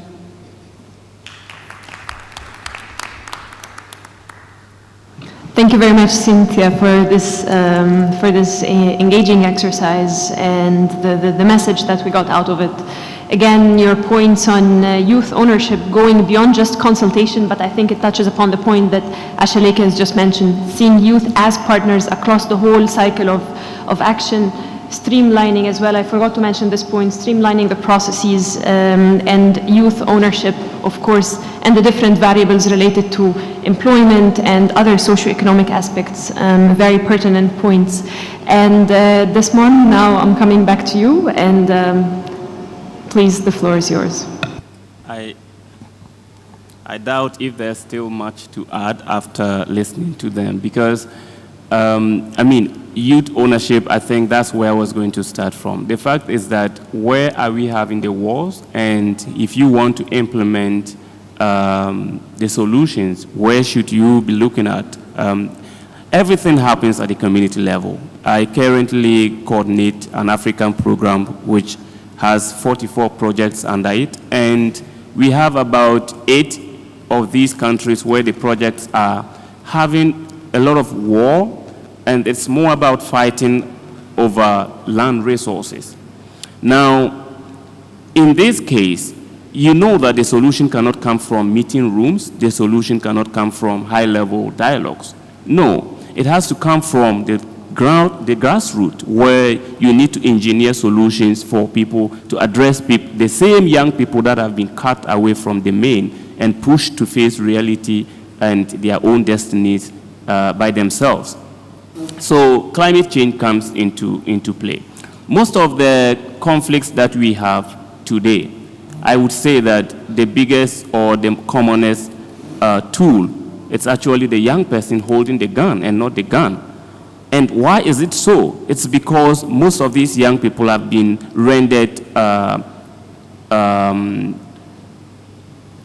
[SPEAKER 3] Thank you very much, Cynthia, for this engaging exercise and the message that we got out of it. Again, your points on youth ownership going beyond just consultation, but I think it touches upon the point that Ashaleka has just mentioned, seeing youth as partners across the whole cycle of action, streamlining as well. I forgot to mention this point, streamlining the processes and youth ownership, of course, and the different variables related to employment and other socioeconomic aspects, very pertinent points. And Desmond, now I'm coming back to you, and please, the floor is yours.
[SPEAKER 11] I doubt if there's still much to add after listening to them, because I mean, youth ownership, I think that's where I was going to start from. The fact is that where are we having the wars? And if you want to implement the solutions, where should you be looking at? Everything happens at the community level. I currently coordinate an African program which has 44 projects under it, and we have about 8 of these countries where the projects are having a lot of war, and it's more about fighting over land resources. Now, in this case, you know that the solution cannot come from meeting rooms, the solution cannot come from high-level dialogues. No, it has to come from the grassroots, where you need to engineer solutions for people to address the same young people that have been cut away from the main and pushed to face reality and their own destinies by themselves. So climate change comes into play. Most of the conflicts that we have today, I would say that the biggest or the commonest tool, it's actually the young person holding the gun and not the gun. And why is it so? It's because most of these young people have been rendered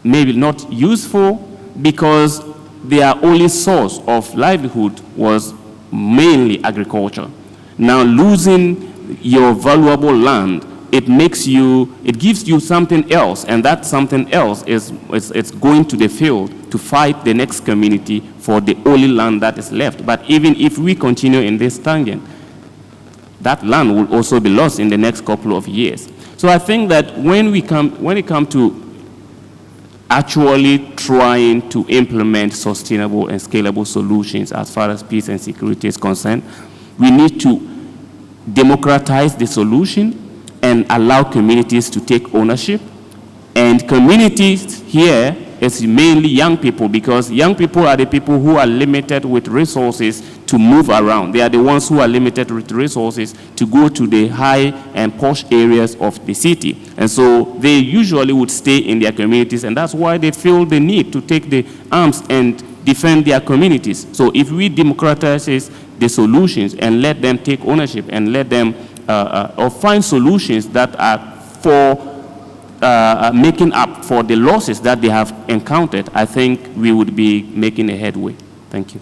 [SPEAKER 11] maybe not useful, because their only source of livelihood was mainly agriculture. Now, losing your valuable land, it gives you something else, and that something else is it's going to the field to fight the next community for the only land that is left. But even if we continue in this tangent, that land will also be lost in the next couple of years. So I think that when it comes to actually trying to implement sustainable and scalable solutions as far as peace and security is concerned, we need to democratize the solution and allow communities to take ownership. And communities here is mainly young people, because young people are the people who are limited with resources to move around. They are the ones who are limited with resources to go to the high and posh areas of the city. And so they usually would stay in their communities, and that's why they feel the need to take the arms and defend their communities. So if we democratize the solutions and let them take ownership and let them or find solutions that are for making up for the losses that they have encountered, I think we would be making a headway. Thank you.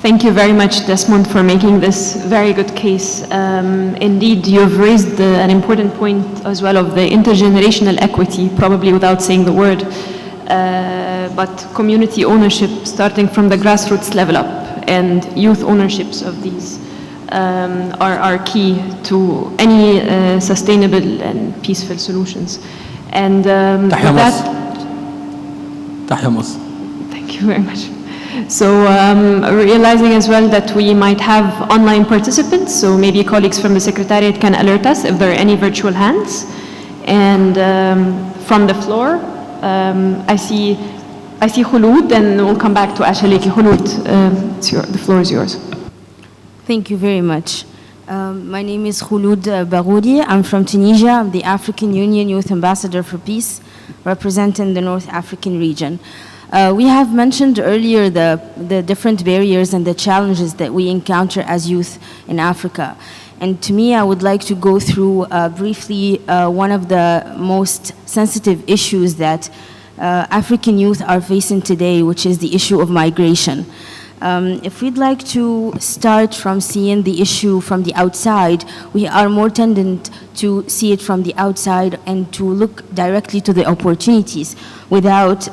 [SPEAKER 3] Thank you very much, Desmond, for making this very good case. Indeed, you've raised an important point as well of the intergenerational equity, probably without saying the word, but community ownership starting from the grassroots level up and youth ownerships of these are key to any sustainable and peaceful solutions. And with that, thank you very much. So realizing as well that we might have online participants, so maybe colleagues from the Secretariat can alert us if there are any virtual hands. And from the floor, I see Khulud, and we'll come back to Ashaliki. Khulud, the floor is yours.
[SPEAKER 12] Thank you very much. My name is Khouloud Baroudi. I'm from Tunisia. I'm the African Union Youth Ambassador for Peace, representing the North African region. We have mentioned earlier the different barriers and the challenges that we encounter as youth in Africa. And to me, I would like to go through briefly one of the most sensitive issues that African youth are facing today, which is the issue of migration. If we'd like to start from seeing the issue from the outside, we are more tendent to see it from the outside and to look directly to the opportunities without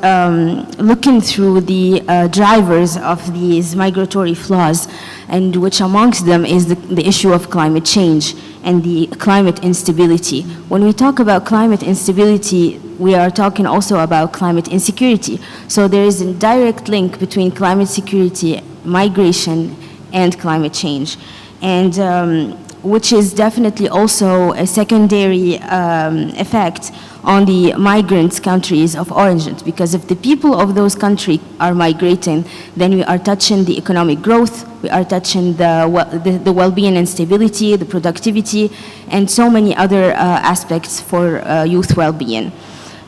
[SPEAKER 12] looking through the drivers of these migratory flows, and which amongst them is the issue of climate change and the climate instability. When we talk about climate instability, we are talking also about climate insecurity. So there is a direct link between climate security, migration, and climate change. And which is definitely also a secondary effect on the migrants' countries of origin, because if the people of those countries are migrating, then we are touching the economic growth, we are touching the well-being and stability, the productivity, and so many other aspects for youth well-being.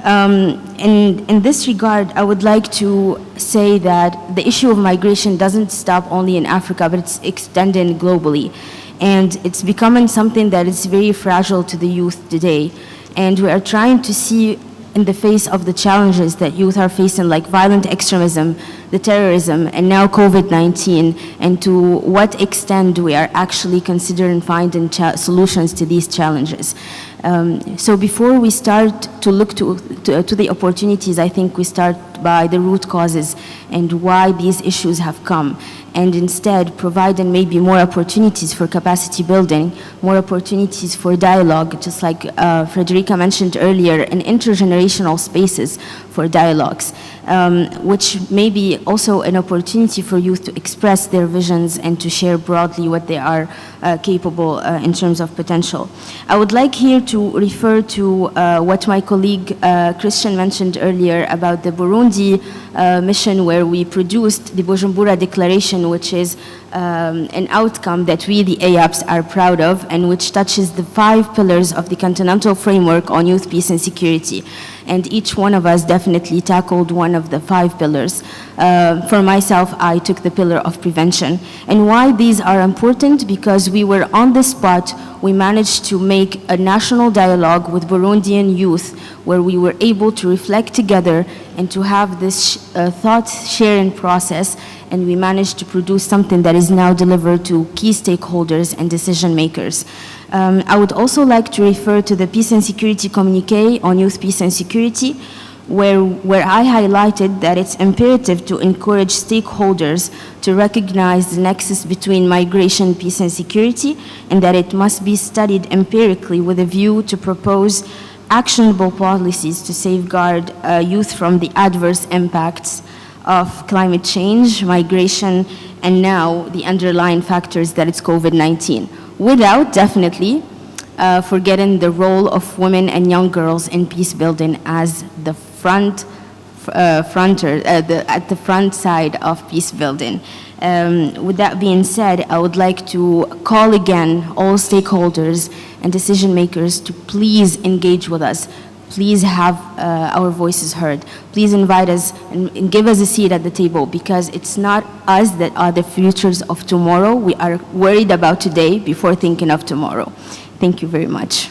[SPEAKER 12] In this regard, I would like to say that the issue of migration doesn't stop only in Africa, but it's extending globally. And it's becoming something that is very fragile to the youth today. And we are trying to see in the face of the challenges that youth are facing, like violent extremism, the terrorism, and now COVID-19, and to what extent we are actually considering finding solutions to these challenges. So before we start to look to the opportunities, I think we start by the root causes and why these issues have come, and instead providing maybe more opportunities for capacity building, more opportunities for dialogue, just like Frederica mentioned earlier, in intergenerational spaces for dialogues, which may be also an opportunity for youth to express their visions and to share broadly what they are capable in terms of potential. I would like here to refer to what my colleague Christian mentioned earlier about the Burundi mission, where we produced the Bujumbura Declaration, which is an outcome that we, the AYAPS, are proud of, and which touches the 5 pillars of the Continental Framework on Youth, Peace and Security. And each one of us definitely tackled one of the 5 pillars. For myself, I took the pillar of prevention. And why these are important? Because we were on the spot. We managed to make a national dialogue with Burundian youth, where we were able to reflect together and to have this thought-sharing process, and we managed to produce something that is now delivered to key stakeholders and decision makers. I would also like to refer to the Peace and Security Communiqué on Youth, Peace and Security, where I highlighted that it's imperative to encourage stakeholders to recognize the nexus between migration, peace and security, and that it must be studied empirically with a view to propose actionable policies to safeguard youth from the adverse impacts of climate change, migration, and now the underlying factors that it's COVID-19, without definitely forgetting the role of women and young girls in peace building as the at the front side of peace building. With that being said, I would like to call again all stakeholders and decision makers to please engage with us. Please have our voices heard. Please invite us and give us a seat at the table, because it's not us that are the futures of tomorrow. We are worried about today before thinking of tomorrow. Thank you very much.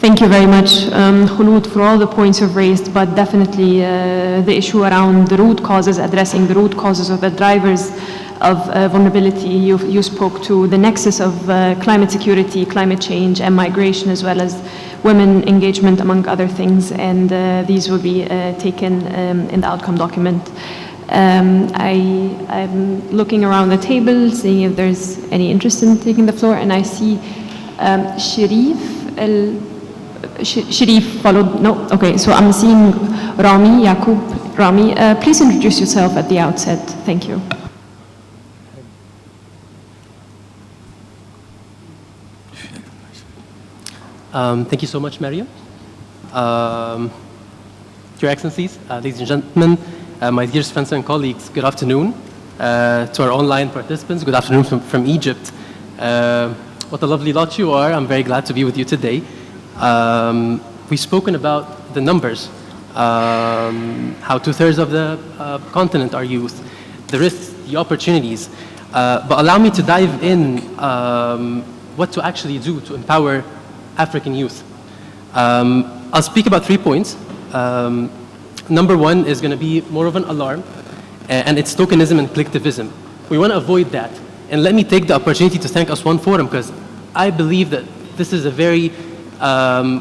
[SPEAKER 3] Thank you very much, Khulud, for all the points you've raised, but definitely the issue around the root causes, addressing the root causes of the drivers of vulnerability. You spoke to the nexus of climate security, climate change, and migration, as well as women engagement, among other things, and these will be taken in the outcome document. I'm looking around the table, seeing if there's any interest in taking the floor, and I see Sharif followed, no, okay, so I'm seeing Rami, Yaqub. Rami, please introduce yourself at the outset. Thank you.
[SPEAKER 13] Thank you so much, Mariam. Your Excellencies, ladies and gentlemen, my dear friends and colleagues, good afternoon. To our online participants, good afternoon from Egypt. What a lovely lot you are. I'm very glad to be with you today. We've spoken about the numbers, how 2/3 of the continent are youth, the risks, the opportunities. But allow me to dive in what to actually do to empower African youth. I'll speak about 3 points. Number one is going to be more of an alarm, and it's tokenism and collectivism. We want to avoid that. And let me take the opportunity to thank Aswan Forum, because I believe that this is a very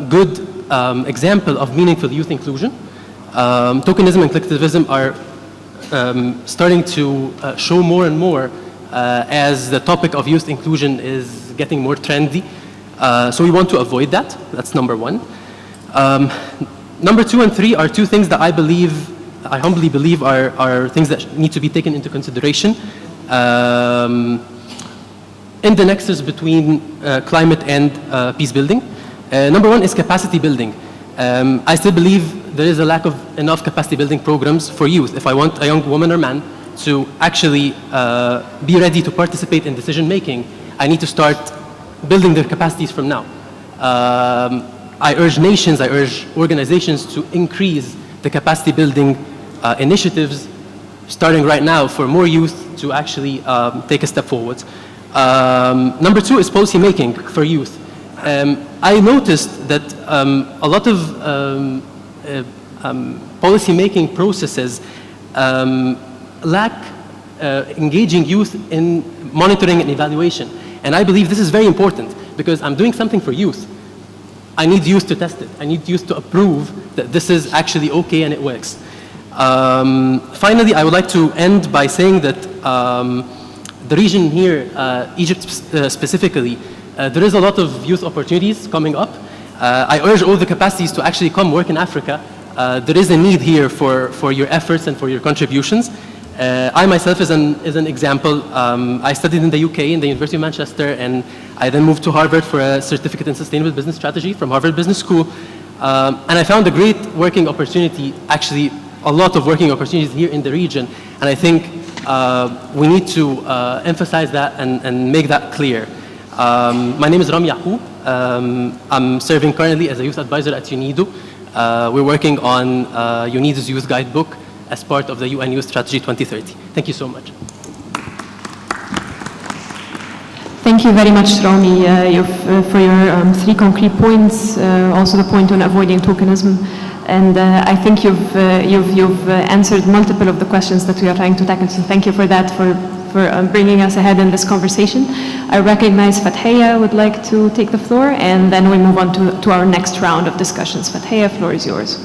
[SPEAKER 13] good example of meaningful youth inclusion. Tokenism and collectivism are starting to show more and more as the topic of youth inclusion is getting more trendy. So we want to avoid that. That's number one. Number 2 and 3 are 2 things that I humbly believe are things that need to be taken into consideration in the nexus between climate and peace building. Number 1 is capacity building. I still believe there is a lack of enough capacity building programs for youth. If I want a young woman or man to actually be ready to participate in decision making, I need to start building their capacities from now. I urge nations, I urge organizations to increase the capacity building initiatives starting right now for more youth to actually take a step forward. Number 2 is policy making for youth. I noticed that a lot of policy making processes lack engaging youth in monitoring and evaluation. And I believe this is very important because I'm doing something for youth. I need youth to test it. I need youth to approve that this is actually okay and it works. Finally, I would like to end by saying that the region here, Egypt specifically, there is a lot of youth opportunities coming up. I urge all the capacities to actually come work in Africa. There is a need here for your efforts and for your contributions. I myself is an example. I studied in the UK, in the University of Manchester, and I then moved to Harvard for a certificate in sustainable business strategy from Harvard Business School. And I found a great working opportunity, actually a lot of working opportunities here in the region. And I think we need to emphasize that and make that clear. My name is Rami Yaqub. I'm serving currently as a youth advisor at UNIDO. We're working on UNIDO's youth guidebook as part of the UN Youth Strategy 2030. Thank you so much.
[SPEAKER 3] Thank you very much, Rami, for your 3 concrete points. Also the point on avoiding tokenism. And I think you've answered multiple of the questions that we are trying to tackle. So thank you for that, for bringing us ahead in this conversation. I recognize Fathia would like to take the floor, and then we move on to our next round of discussions. Fathia, floor is yours.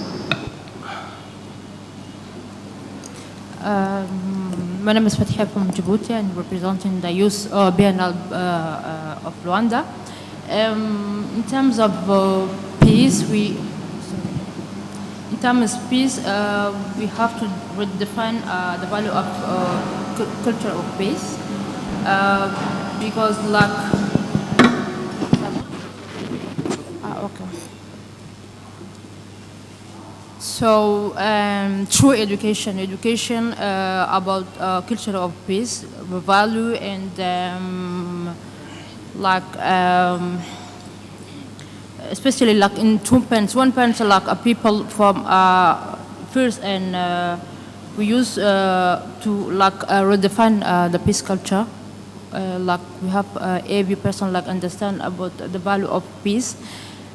[SPEAKER 14] My name is Fathia from Djibouti and representing the youth Biennale of Rwanda. In terms of peace, we have to redefine the value of culture of peace because So through education about culture of peace, value, and especially like in 2 points. 1 point like people from first, and we use to redefine the peace culture. We have every person understand about the value of peace.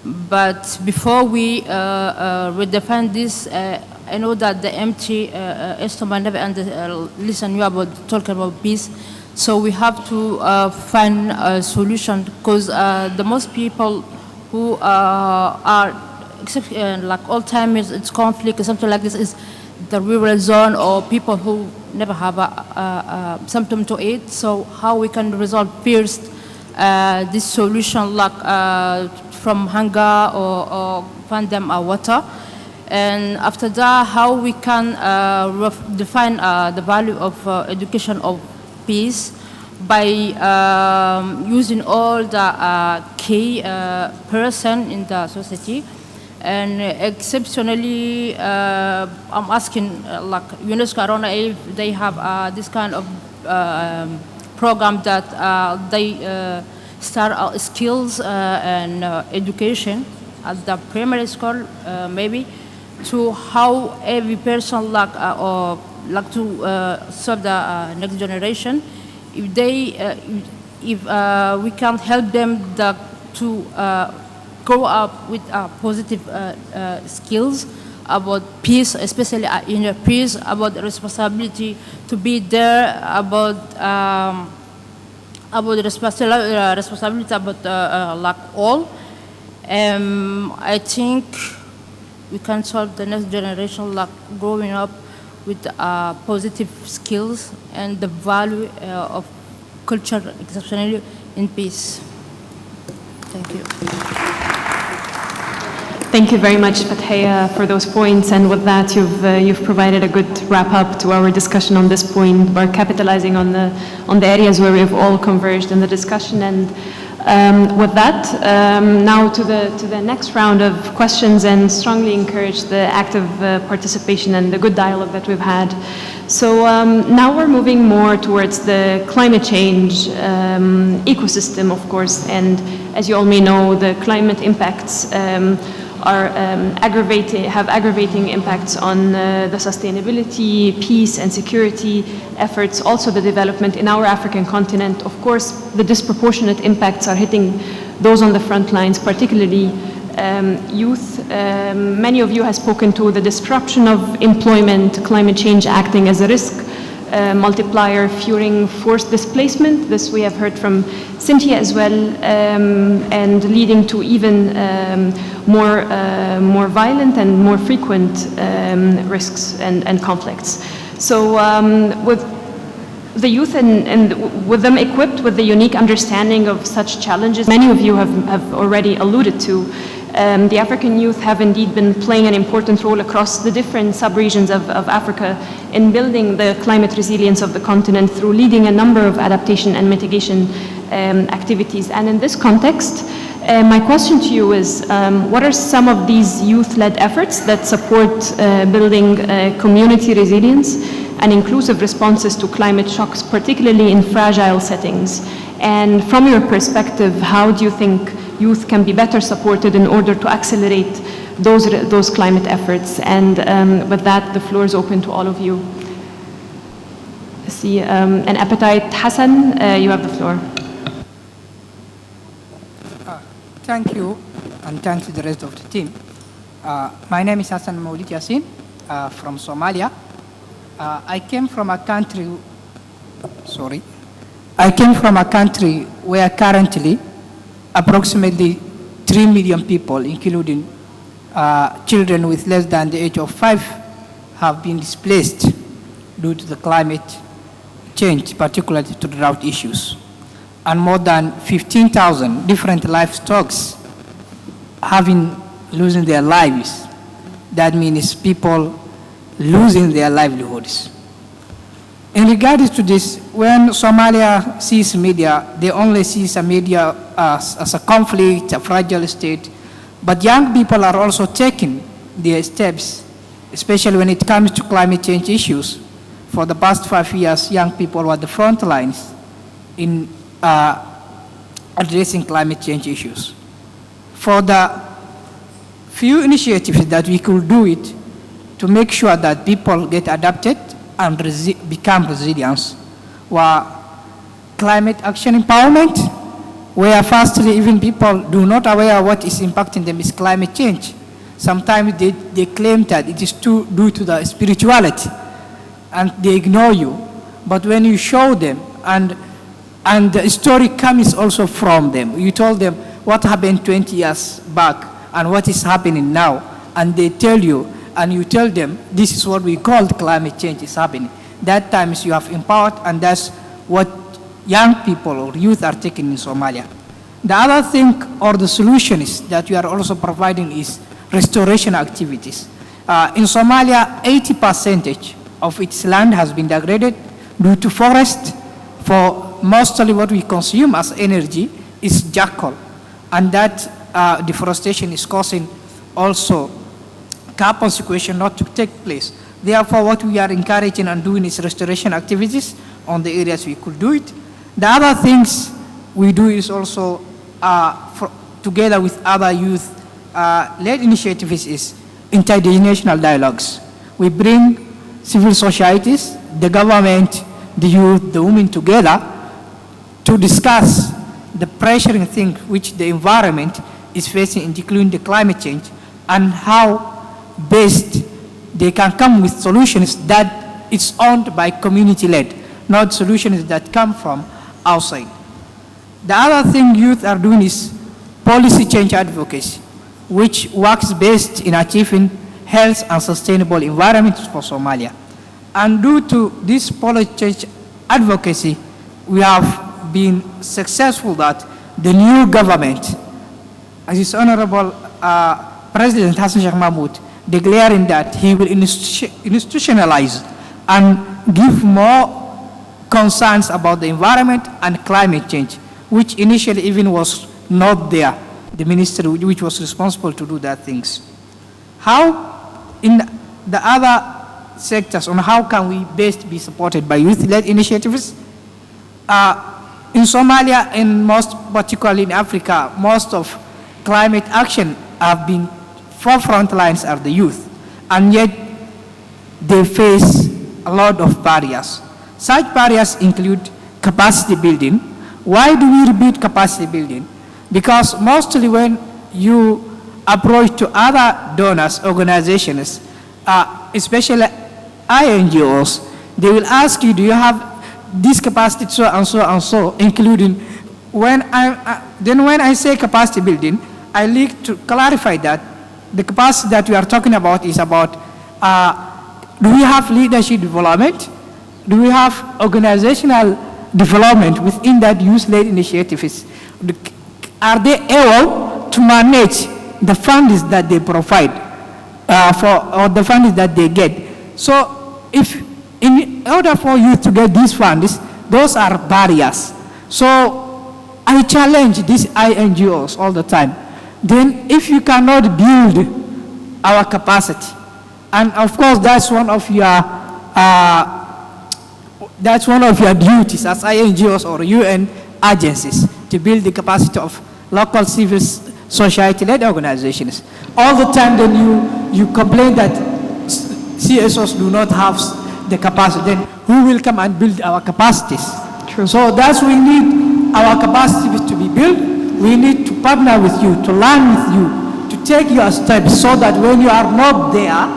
[SPEAKER 14] But before we redefine this, I know that the empty stomach never listen you about talking about peace. So we have to find a solution, because the most people who are, except like all timers, it's conflict or something like this, is the rural zone or people who never have a symptom to it. So how we can resolve first this solution, like from hunger or find them water, and after that how we can define the value of education of peace by using all the key person in the society. And exceptionally, I'm asking like UNESCO, I don't know if they have this kind of program that they start skills and education at the primary school, maybe, to how every person like or like to serve the next generation. If they, if we can help them to grow up with positive skills about peace, especially inner peace, about the responsibility to be there, about the responsibility about like all. I think we can solve the next generation like growing up with positive skills and the value of culture, exceptionally in peace. Thank you.
[SPEAKER 3] Thank you very much, Fathia, for those points. And with that, you've provided a good wrap up to our discussion on this point. We're capitalizing on the areas where we've all converged in the discussion. And with that, now to the next round of questions, and strongly encourage the active participation and the good dialogue that we've had. So now we're moving more towards the climate change ecosystem, of course. And as you all may know, the climate impacts have aggravating impacts on the sustainability, peace and security efforts, also the development in our African continent. Of course, the disproportionate impacts are hitting those on the front lines, particularly youth. Many of you have spoken to the disruption of employment, climate change acting as a risk multiplier, fueling forced displacement. This we have heard from Cynthia as well, and leading to even more violent and more frequent risks and conflicts. So with the youth and with them equipped with the unique understanding of such challenges, many of you have already alluded to, the African youth have indeed been playing an important role across the different sub-regions of Africa in building the climate resilience of the continent through leading a number of adaptation and mitigation activities. And in this context, my question to you is, what are some of these youth-led efforts that support building community resilience and inclusive responses to climate shocks, particularly in fragile settings? And from your perspective, how do you think youth can be better supported in order to accelerate those climate efforts? And with that, the floor is open to all of you. I see an appetite. Hassan, you have the floor.
[SPEAKER 15] Thank you, and thanks to the rest of the team. My name is Hassan Maulid Yassin from Somalia. I came from a country where currently approximately 3 million people, including children with less than the age of 5, have been displaced due to the climate change, particularly to drought issues. And more than 15,000 different livestock losing their lives. That means people losing their livelihoods. In regards to this, when Somalia sees media, they only see the media as a conflict, a fragile state. But young people are also taking their steps, especially when it comes to climate change issues. For the past 5 years, young people were the front lines in addressing climate change issues. For the few initiatives that we could do it to make sure that people get adapted and become resilient were climate action empowerment, where firstly even people do not aware what is impacting them is climate change. Sometimes they claim that it is due to the spirituality and they ignore you. But when you show them and the story comes also from them, you told them what happened 20 years back and what is happening now, and they tell you, and you tell them this is what we call climate change is happening. That times you have empowered, and that's what young people or youth are taking in Somalia. The other thing or the solution is that you are also providing is restoration activities. In Somalia, 80% of its land has been degraded due to forest. For mostly what we consume as energy is charcoal, and that deforestation is causing also carbon sequestration not to take place. Therefore, what we are encouraging and doing is restoration activities on the areas we could do it. The other things we do is also, together with other youth-led initiatives, is intergenerational dialogues. We bring civil societies, the government, the youth, the women together to discuss the pressuring thing which the environment is facing, including the climate change, and how best they can come with solutions that it's owned by community-led, not solutions that come from outside. The other thing youth are doing is policy change advocacy, which works best in achieving health and sustainable environment for Somalia. And due to this policy change advocacy, we have been successful that the new government, as His Honorable President Hassan Sheikh Mahmoud, declaring that he will institutionalize and give more concerns about the environment and climate change, which initially even was not there, the minister which was responsible to do that things. How in the other sectors on how can we best be supported by youth-led initiatives? In Somalia and most particularly in Africa, most of climate action have been forefront lines are the youth, and yet they face a lot of barriers. Such barriers include capacity building. Why do we repeat capacity building? Because mostly when you approach to other donors, organizations, especially INGOs, they will ask you, do you have this capacity so and so and so, including when I say capacity building, I like to clarify that the capacity that we are talking about is about, do we have leadership development? Do we have organizational development within that youth-led initiatives? Are they able to manage the funds that they provide or the funds that they get? So if in order for you to get these funds, those are barriers. So I challenge these INGOs all the time. Then if you cannot build our capacity, and of course that's one of your duties as INGOs or UN agencies, to build the capacity of local civil society-led organizations. All the time then you complain that CSOs do not have the capacity, then who will come and build our capacities? True. So that's we need our capacities to be built. We need to partner with you, to learn with you, to take your steps so that when you are not there,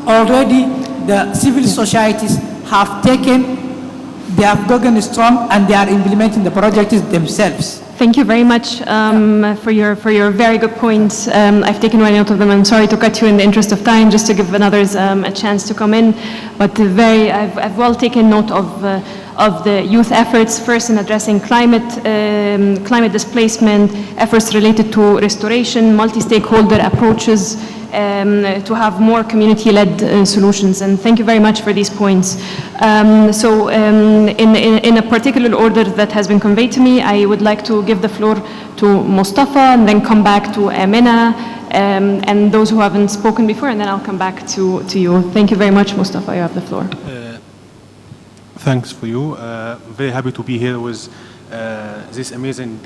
[SPEAKER 15] already the civil societies have taken, they have gotten strong and they are implementing the projects themselves.
[SPEAKER 3] Thank you very much for your very good points. I've taken one note of them. I'm sorry to cut you in the interest of time, just to give others a chance to come in. But I've well taken note of the youth efforts, first in addressing climate displacement, efforts related to restoration, multi-stakeholder approaches, to have more community-led solutions. And thank you very much for these points. In a particular order that has been conveyed to me, I would like to give the floor to Mustafa and then come back to Amina and those who haven't spoken before, and then I'll come back to you. Thank you very much, Mustafa. You have the floor.
[SPEAKER 16] Thanks for you. Very happy to be here with this amazing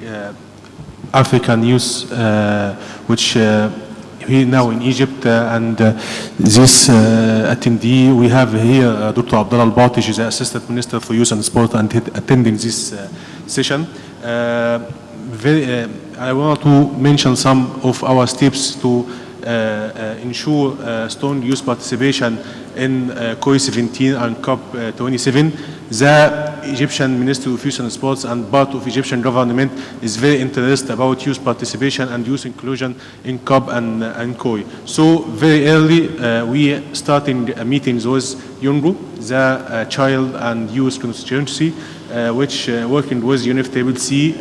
[SPEAKER 16] African youth, which here now in Egypt, and this attendee. We have here Dr. Abdullah Al-Bati. She's the Assistant Minister for Youth and Sport, and attending this session. I want to mention some of our steps to ensure strong youth participation in COI17 and COP27. The Egyptian Ministry of Youth and Sports and part of Egyptian government is very interested about youth participation and youth inclusion in COP and COI. So very early we starting meetings with YONGO, the child and youth constituency, which working with UNFCCC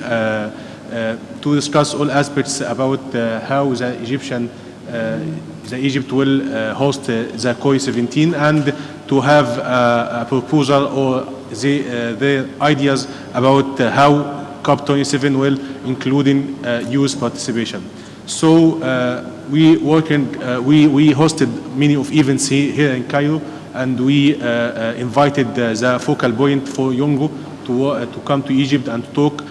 [SPEAKER 16] to discuss all aspects about how Egypt will host the COI17 and to have a proposal or their ideas about how COP27 will including youth participation. So we hosted many of events here in Cairo, and we invited the focal point for YONGO to come to Egypt and talk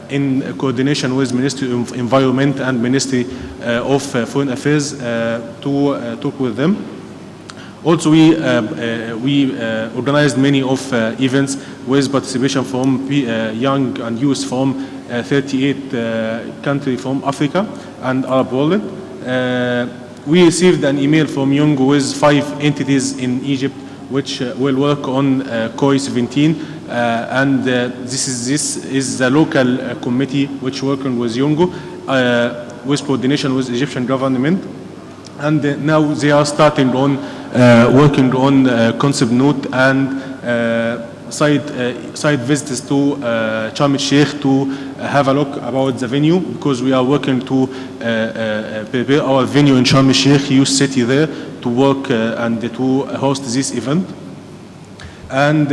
[SPEAKER 16] in coordination with Ministry of Environment and Ministry of Foreign Affairs to talk with them. Also, we organized many of events with participation from young and youth from 38 countries from Africa and Arab world. We received an email from YONGO with 5 entities in Egypt which will work on COI17, and this is the local committee which working with YONGO with coordination with Egyptian government, and now they are starting on working on concept note and site visits to Sharm el-Sheikh to have a look about the venue, because we are working to prepare our venue in Sharm el-Sheikh, youth city there, to work and to host this event. And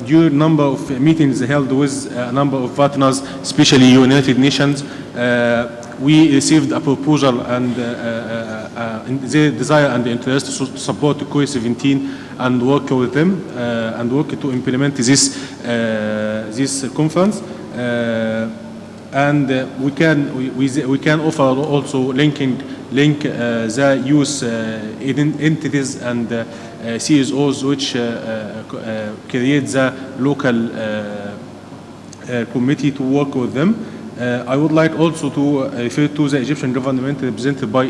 [SPEAKER 16] due number of meetings held with a number of partners, especially United Nations, we received a proposal and their desire and interest to support COI17 and work with them and work to implement this conference. And we can offer also link the youth entities and CSOs which create the local committee to work with them. I would like also to refer to the Egyptian government represented by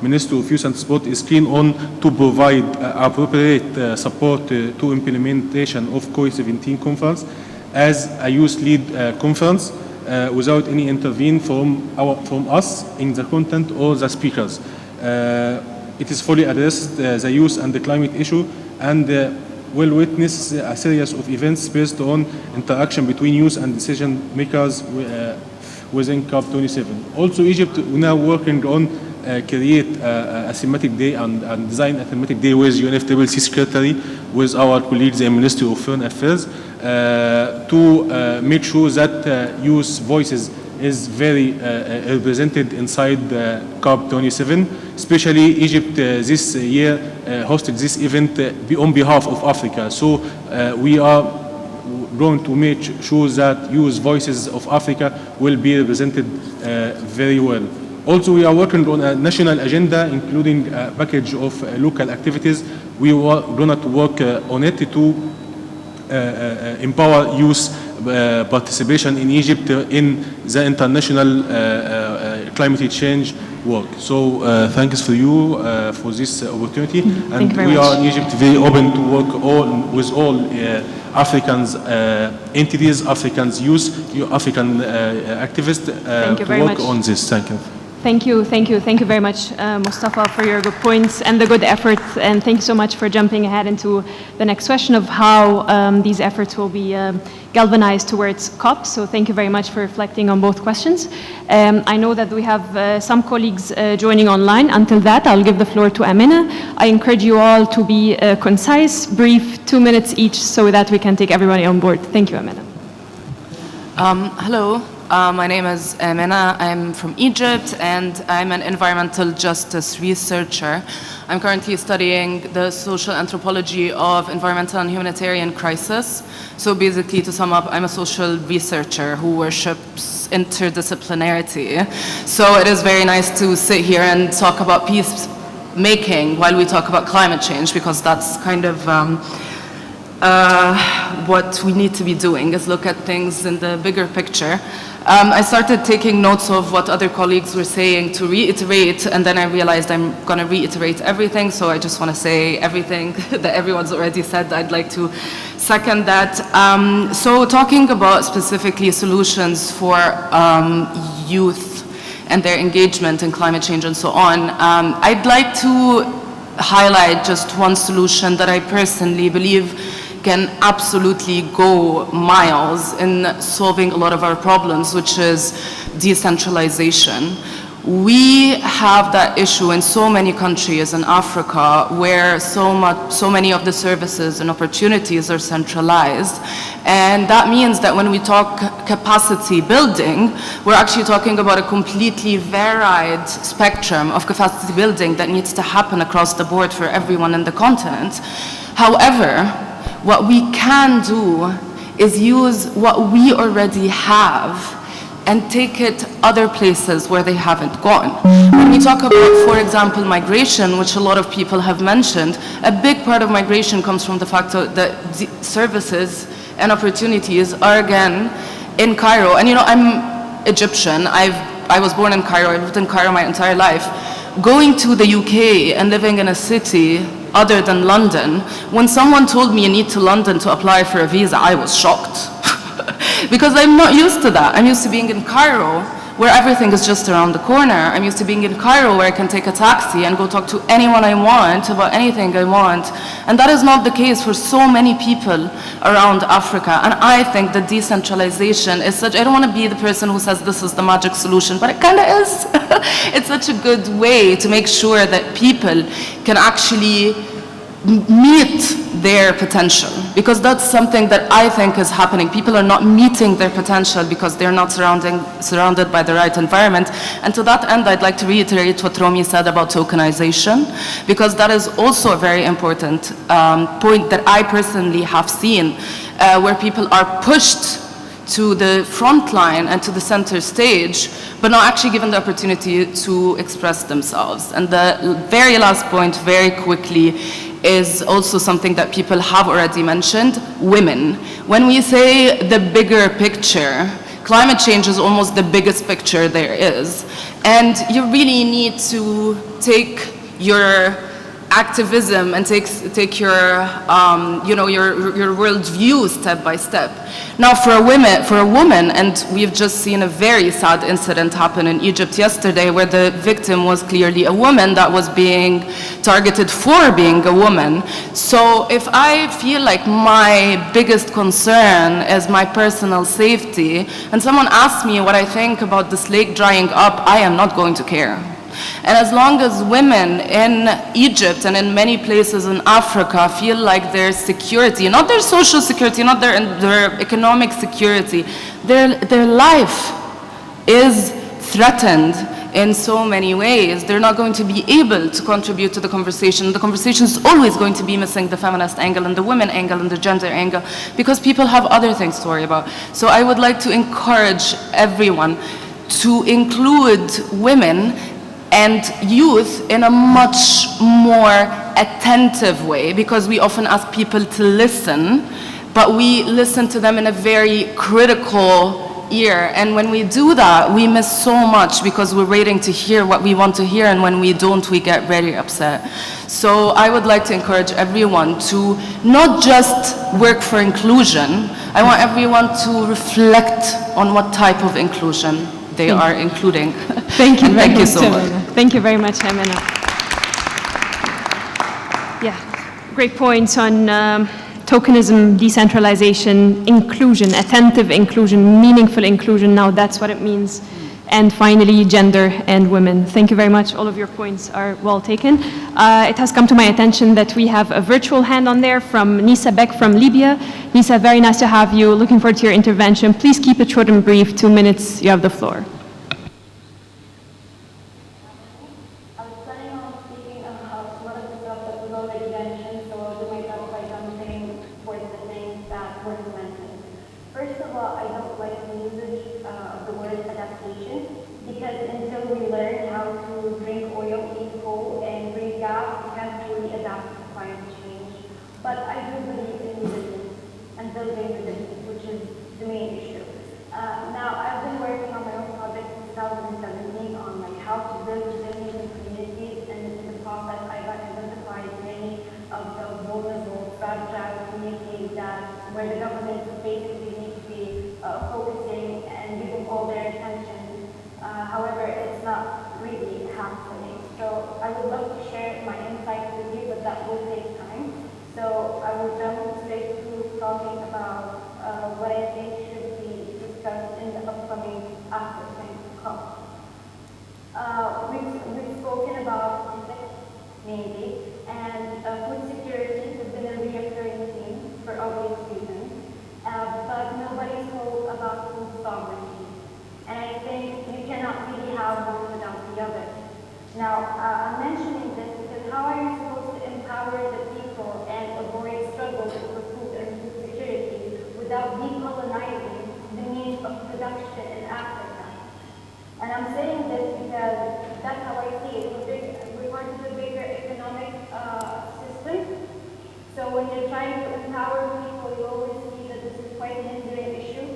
[SPEAKER 16] Minister of Youth and Sport is keen on to provide appropriate support to implementation of COI17 conference as a youth-led conference without any intervene from us in the content or the speakers. It is fully addressed the youth and the climate issue, and will witness a series of events based on interaction between youth and decision makers within COP27. Also, Egypt now working on create a thematic day and design a thematic day with UNFCCC Secretary with our colleagues in Ministry of Foreign Affairs to make sure that youth voices is very represented inside COP27. Especially Egypt this year hosted this event on behalf of Africa. So we are going to make sure that youth voices of Africa will be represented very well. Also, we are working on a national agenda, including a package of local activities. We are going to work on it to empower youth participation in Egypt in the international climate change work. So thanks for you for this opportunity, and we are in Egypt very open to work with all African entities, African youth, African activists to work on this. Thank you.
[SPEAKER 3] Thank you very much, Mustafa, for your good points and the good effort. And thank you so much for jumping ahead into the next question of how these efforts will be galvanized towards COP. So thank you very much for reflecting on both questions. I know that we have some colleagues joining online. Until that, I'll give the floor to Amina. I encourage you all to be concise, brief, 2 minutes each, so that we can take everybody on board. Thank you, Amina.
[SPEAKER 17] Hello. My name is Amina. I'm from Egypt, and I'm an environmental justice researcher. I'm currently studying the social anthropology of environmental and humanitarian crisis. So basically, to sum up, I'm a social researcher who worships interdisciplinarity. So it is very nice to sit here and talk about peace making while we talk about climate change, because that's kind of what we need to be doing is look at things in the bigger picture. I started taking notes of what other colleagues were saying to reiterate, and then I realized I'm going to reiterate everything, so I just want to say everything that everyone's already said. I'd like to second that. So talking about specifically solutions for youth and their engagement in climate change and so on, I'd like to highlight just one solution that I personally believe can absolutely go miles in solving a lot of our problems, which is decentralization. We have that issue in so many countries in Africa where so many of the services and opportunities are centralized. And that means that when we talk capacity building, we're actually talking about a completely varied spectrum of capacity building that needs to happen across the board for everyone in the continent. However, what we can do is use what we already have and take it other places where they haven't gone. When we talk about, for example, migration, which a lot of people have mentioned, a big part of migration comes from the fact that the services and opportunities are again in Cairo. And you know, I'm Egyptian. I was born in Cairo. I lived in Cairo my entire life. Going to the UK and living in a city other than London, when someone told me you need to London to apply for a visa, I was shocked. Because I'm not used to that. I'm used to being in Cairo, where everything is just around the corner. I'm used to being in Cairo, where I can take a taxi and go talk to anyone I want about anything I want. And that is not the case for so many people around Africa. And I think that decentralization is such, I don't want to be the person who says this is the magic solution, but it kind of is. It's such a good way to make sure that people can actually meet their potential, because that's something that I think is happening. People are not meeting their potential because they're not surrounded by the right environment. And to that end, I'd like to reiterate what Romy said about tokenization, because that is also a very important point that I personally have seen, where people are pushed to the front line and to the center stage, but not actually given the opportunity to express themselves. And the very last point, very quickly, is also something that people have already mentioned: women. When we say the bigger picture, climate change is almost the biggest picture there is. And you really need to take your activism and take your, your worldview step by step. Now, for a woman, and we've just seen a very sad incident happen in Egypt yesterday, where the victim was clearly a woman that was being targeted for being a woman. So if I feel like my biggest concern is my personal safety, and someone asks me what I think about this lake drying up, I am not going to care. And as long as women in Egypt and in many places in Africa feel like their security, not their social security, not their economic security, their life is threatened in so many ways, they're not going to be able to contribute to the conversation. The conversation is always going to be missing the feminist angle and the women angle and the gender angle, because people have other things to worry about. So I would like to encourage everyone to include women and youth in a much more attentive way, because we often ask people to listen, but we listen to them in a very critical ear. And when we do that, we miss so much, because we're waiting to hear what we want to hear, and when we don't, we get very upset. So I would like to encourage everyone to not just work for inclusion. I want everyone to reflect on what type of inclusion they are including.
[SPEAKER 3] Thank you.
[SPEAKER 17] Thank you so much.
[SPEAKER 3] Thank you very much, Amina. Yeah, great points on tokenism, decentralization, inclusion, attentive inclusion, meaningful inclusion. Now that's what it means. And finally, gender and women. Thank you very much. All of your points are well taken. It has come to my attention that we have a virtual hand on there from Nisa Beck from Libya. Nisa, very nice to have you. Looking forward to your intervention. Please keep it short and brief. 2 minutes, you have the floor.
[SPEAKER 7] But I do believe in the where the government basically needs to be focusing and giving all their attention. However, it's not really happening. So I would love to share my insights with you, but that will take time. So I will jump straight to talking about what I think should be discussed in the upcoming African COP. We've spoken about conflict mainly, and food security has been a recurring theme for obvious reasons, but nobody spoke about food sovereignty. And I think you cannot really have one without the other. Now, I'm mentioning this because how are you supposed to empower the people and avoid struggles for food and food security without decolonizing the means of production in Africa? And I'm saying this because that's how I see it. We're part of a bigger economic system. So when you're trying to empower people, you always see that this is quite an hindering issue.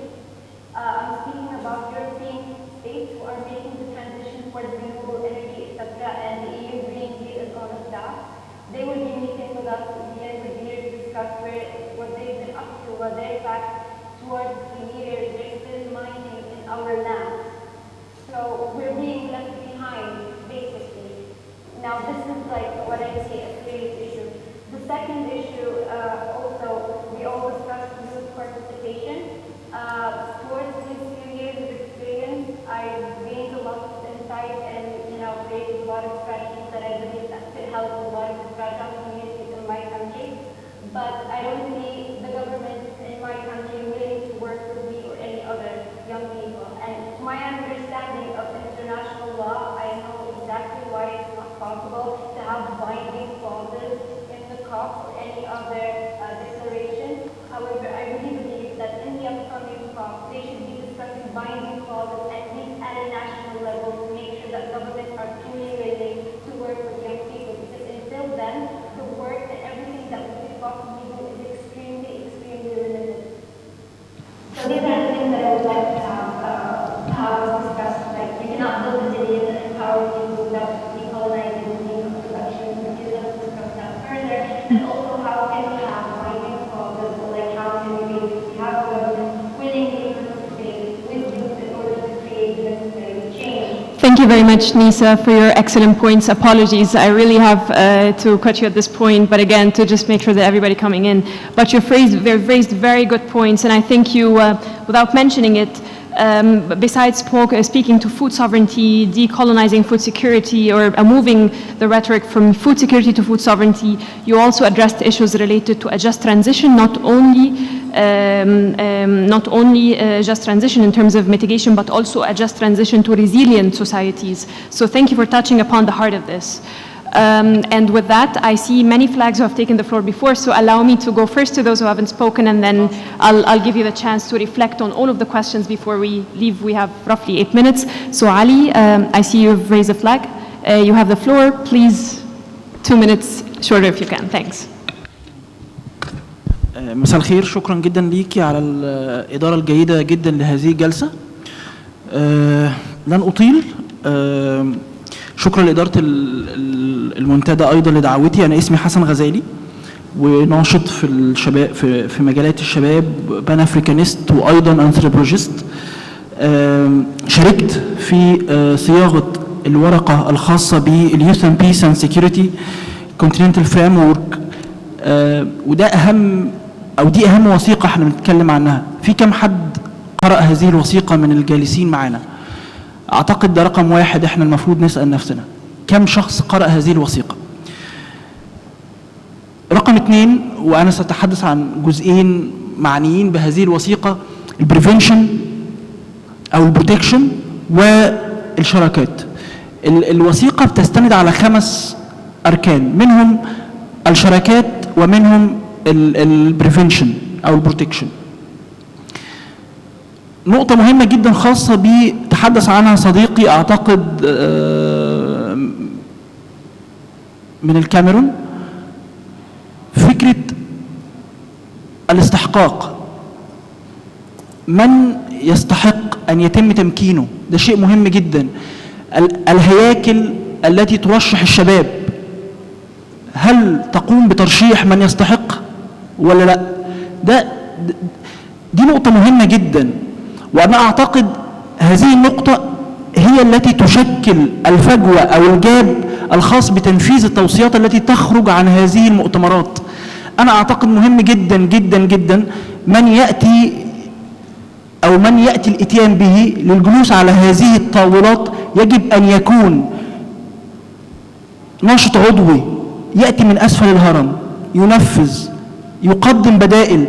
[SPEAKER 7] I'm speaking about European states who are making the transition towards renewable energy, etc., and the EU Green Deal and all of that. They will be meeting with us at the end of the year to discuss what they've been up to, what their facts towards the years they're still mining in our land. So we're being left behind, basically. Now this is like what I see as a serious issue. The second issue, also, we all discussed youth participation. Towards these few years of experience, I've gained a lot of insight and, created a lot of strategies that I believe that could help a lot of the fragile communities in my country. But I don't see the government in my country willing to work with me or any other young people. And to my understanding of international law, I know exactly why it's not possible to have binding clauses in the COP or any other declaration. However, I really believe that in the upcoming COP, they should be discussing binding clauses at least at a national level to make sure that governments are truly willing to work with young people. Because until then, the work and everything that we could possibly do is extremely, extremely limited. So these are the things that I would like to have discussed. Like, you cannot build resilience and empower people without decolonizing the means of production. We could just discuss that further. And also, how can we have binding clauses, or like how can we basically have government willingly participate with youth in order to create the necessary change.
[SPEAKER 3] Thank you very much, Nisa, for your excellent points. Apologies, I really have to cut you at this point, but again, to just make sure that everybody coming in. But you raised very good points, and I think you, without mentioning it, besides speaking to food sovereignty, decolonizing food security, or moving the rhetoric from food security to food sovereignty, you also addressed issues related to a just transition, not only just transition in terms of mitigation, but also a just transition to resilient societies. So thank you for touching upon the heart of this. And with that, I see many flags who have taken the floor before, so allow me to go first to those who haven't spoken, and then I'll give you the chance to reflect on all of the questions before we leave. We have roughly 8 minutes. So Ali, I see you've raised a flag. You have the floor. Please, 2 minutes, shorter if you can. Thanks.
[SPEAKER 18] مساء الخير، شكرا جدا ليكي على الإدارة الجيدة جدا لهذه الجلسة. لن أطيل. شكرا لإدارة المنتدى أيضا لدعوتي. أنا اسمي حسن غزالي وناشط في الشباب في مجالات الشباب، بان افريكانيست وايضا انثروبولوجيست. شاركت في صياغة الورقة الخاصة باليوث اند بيس اند سيكيورتي كونتيننتال فريم ورك، وده أهم أو دي أهم وثيقة احنا بنتكلم عنها. في كم حد قرأ هذه الوثيقة من الجالسين معنا؟ أعتقد ده رقم واحد احنا المفروض نسأل نفسنا، كم شخص قرأ هذه الوثيقة؟ رقم 2، وأنا سأتحدث عن جزئين معنيين بهذه الوثيقة، البريفنشن أو البروتكشن والشراكات. الوثيقة بتستند على 5 أركان، منهم الشراكات ومنهم البريفنشن أو البروتكشن. نقطة مهمة جدا خاصة بتحدث عنها صديقي أعتقد من الكاميرون، فكرة الاستحقاق. من يستحق أن يتم تمكينه؟ ده شيء مهم جدا. الهياكل التي ترشح الشباب هل تقوم بترشيح من يستحق ولا لا؟ دي نقطة مهمة جدا، وأنا أعتقد هذه النقطة هي التي تشكل الفجوة أو الجاب الخاص بتنفيذ التوصيات التي تخرج عن هذه المؤتمرات. أنا أعتقد مهم جدا جدا جدا من يأتي الإتيان به للجلوس على هذه الطاولات يجب أن يكون ناشط عضوي، يأتي من أسفل الهرم، ينفذ، يقدم بدائل.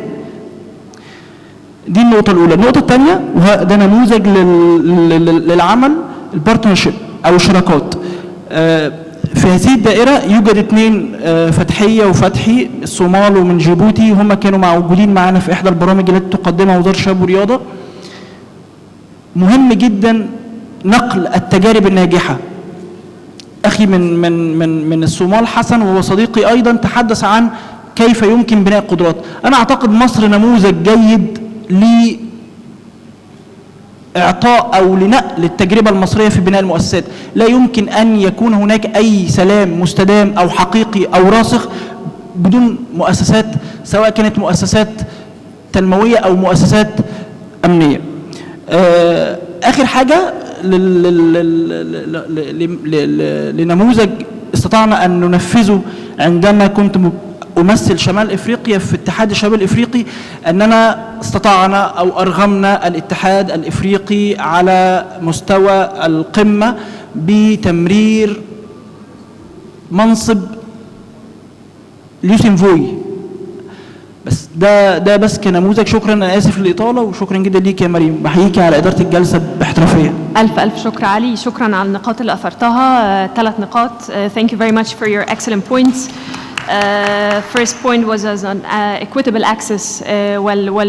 [SPEAKER 18] دي النقطة الأولى. النقطة الثانية وده نموذج للعمل، البارتنرشيب أو الشراكات. في هذه الدائرة يوجد 2 فتحية وفتحي، الصومال ومن جيبوتي، هم كانوا موجودين معنا في إحدى البرامج التي تقدمها وزارة الشباب والرياضة. مهم جدا نقل التجارب الناجحة. أخي من الصومال حسن وهو صديقي أيضا تحدث عن كيف يمكن بناء قدرات. أنا أعتقد مصر نموذج جيد لإعطاء أو لنقل التجربة المصرية في بناء المؤسسات. لا يمكن أن يكون هناك أي سلام مستدام أو حقيقي أو راسخ بدون مؤسسات، سواء كانت مؤسسات تنموية أو مؤسسات أمنية. آخر حاجة لنموذج استطعنا أن ننفذه عندما كنت أمثل شمال إفريقيا في اتحاد الشباب الإفريقي، أننا استطعنا أو أرغمنا الاتحاد الإفريقي على مستوى القمة بتمرير منصب ليوسين فوي. بس ده بس كنموذج. شكرا، أنا آسف للإطالة، وشكرا جدا ليك يا مريم، بحييكي على إدارة الجلسة باحترافية.
[SPEAKER 3] ألف شكر علي، شكرا على النقاط اللي أثرتها. 3 نقاط. Thank you very much for your excellent points. First point was as on equitable access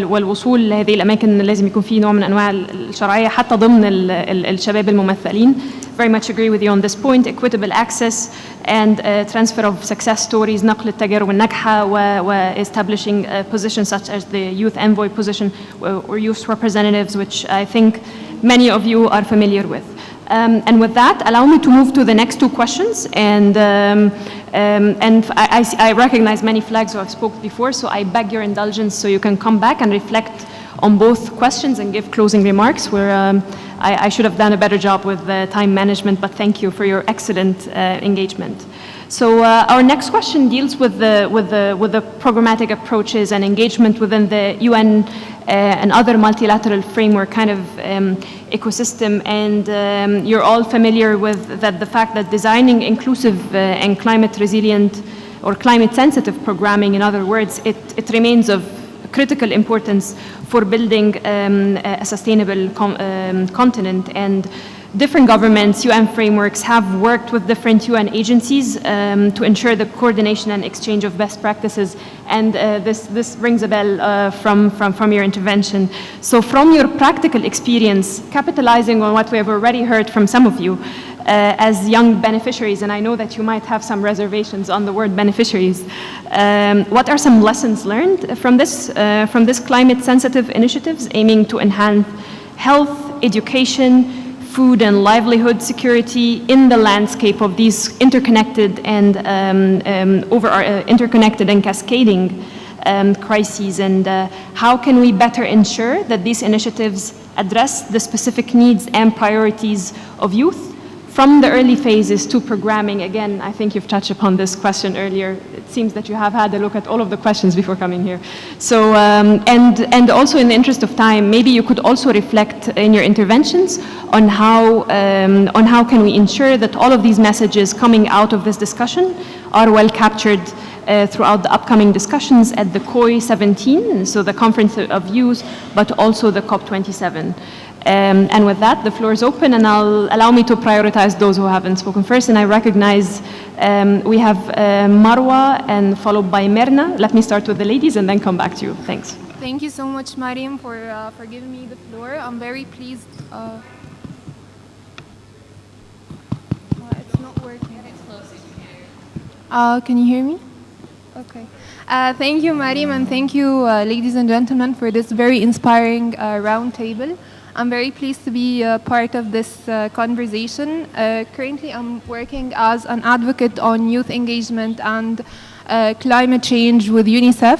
[SPEAKER 3] والوصول لهذه الأماكن لازم يكون في نوع من أنواع الشرعية حتى ضمن الشباب الممثلين. Very much agree with you on this point. Equitable access and transfer of success stories, نقل التجارب الناجحة و establishing positions such as the youth envoy position or youth representatives, which I think many of you are familiar with. And with that, allow me to move to the next 2 questions. And I recognize many flags who have spoken before, so I beg your indulgence so you can come back and reflect on both questions and give closing remarks. Where I should have done a better job with time management, but thank you for your excellent engagement. So our next question deals with the programmatic approaches and engagement within the UN and other multilateral framework kind of ecosystem. And you're all familiar with the fact that designing inclusive and climate resilient or climate sensitive programming, in other words, it remains of critical importance for building a sustainable continent. And different governments, UN frameworks have worked with different UN agencies to ensure the coordination and exchange of best practices. And this rings a bell from your intervention. So from your practical experience, capitalizing on what we have already heard from some of you as young beneficiaries, and I know that you might have some reservations on the word beneficiaries, what are some lessons learned from this climate sensitive initiatives aiming to enhance health, education, food and livelihood security in the landscape of these interconnected and interconnected and cascading crises? And how can we better ensure that these initiatives address the specific needs and priorities of youth from the early phases to programming? Again, I think you've touched upon this question earlier. It seems that you have had a look at all of the questions before coming here. So, and also in the interest of time, maybe you could also reflect in your interventions on how can we ensure that all of these messages coming out of this discussion are well captured throughout the upcoming discussions at the COI 17, so the Conference of Youth, but also the COP27. And with that, the floor is open, and allow me to prioritize those who haven't spoken first. And I recognize we have Marwa and followed by Merna. Let me start with the ladies and then come back to you. Thanks.
[SPEAKER 19] Thank you so much, Mariam, for giving me the floor. I'm very pleased. It's not working. Can you hear me? Okay. Thank you, Mariam, and thank you, ladies and gentlemen, for this very inspiring roundtable. I'm very pleased to be part of this conversation. Currently, I'm working as an advocate on youth engagement and climate change with UNICEF.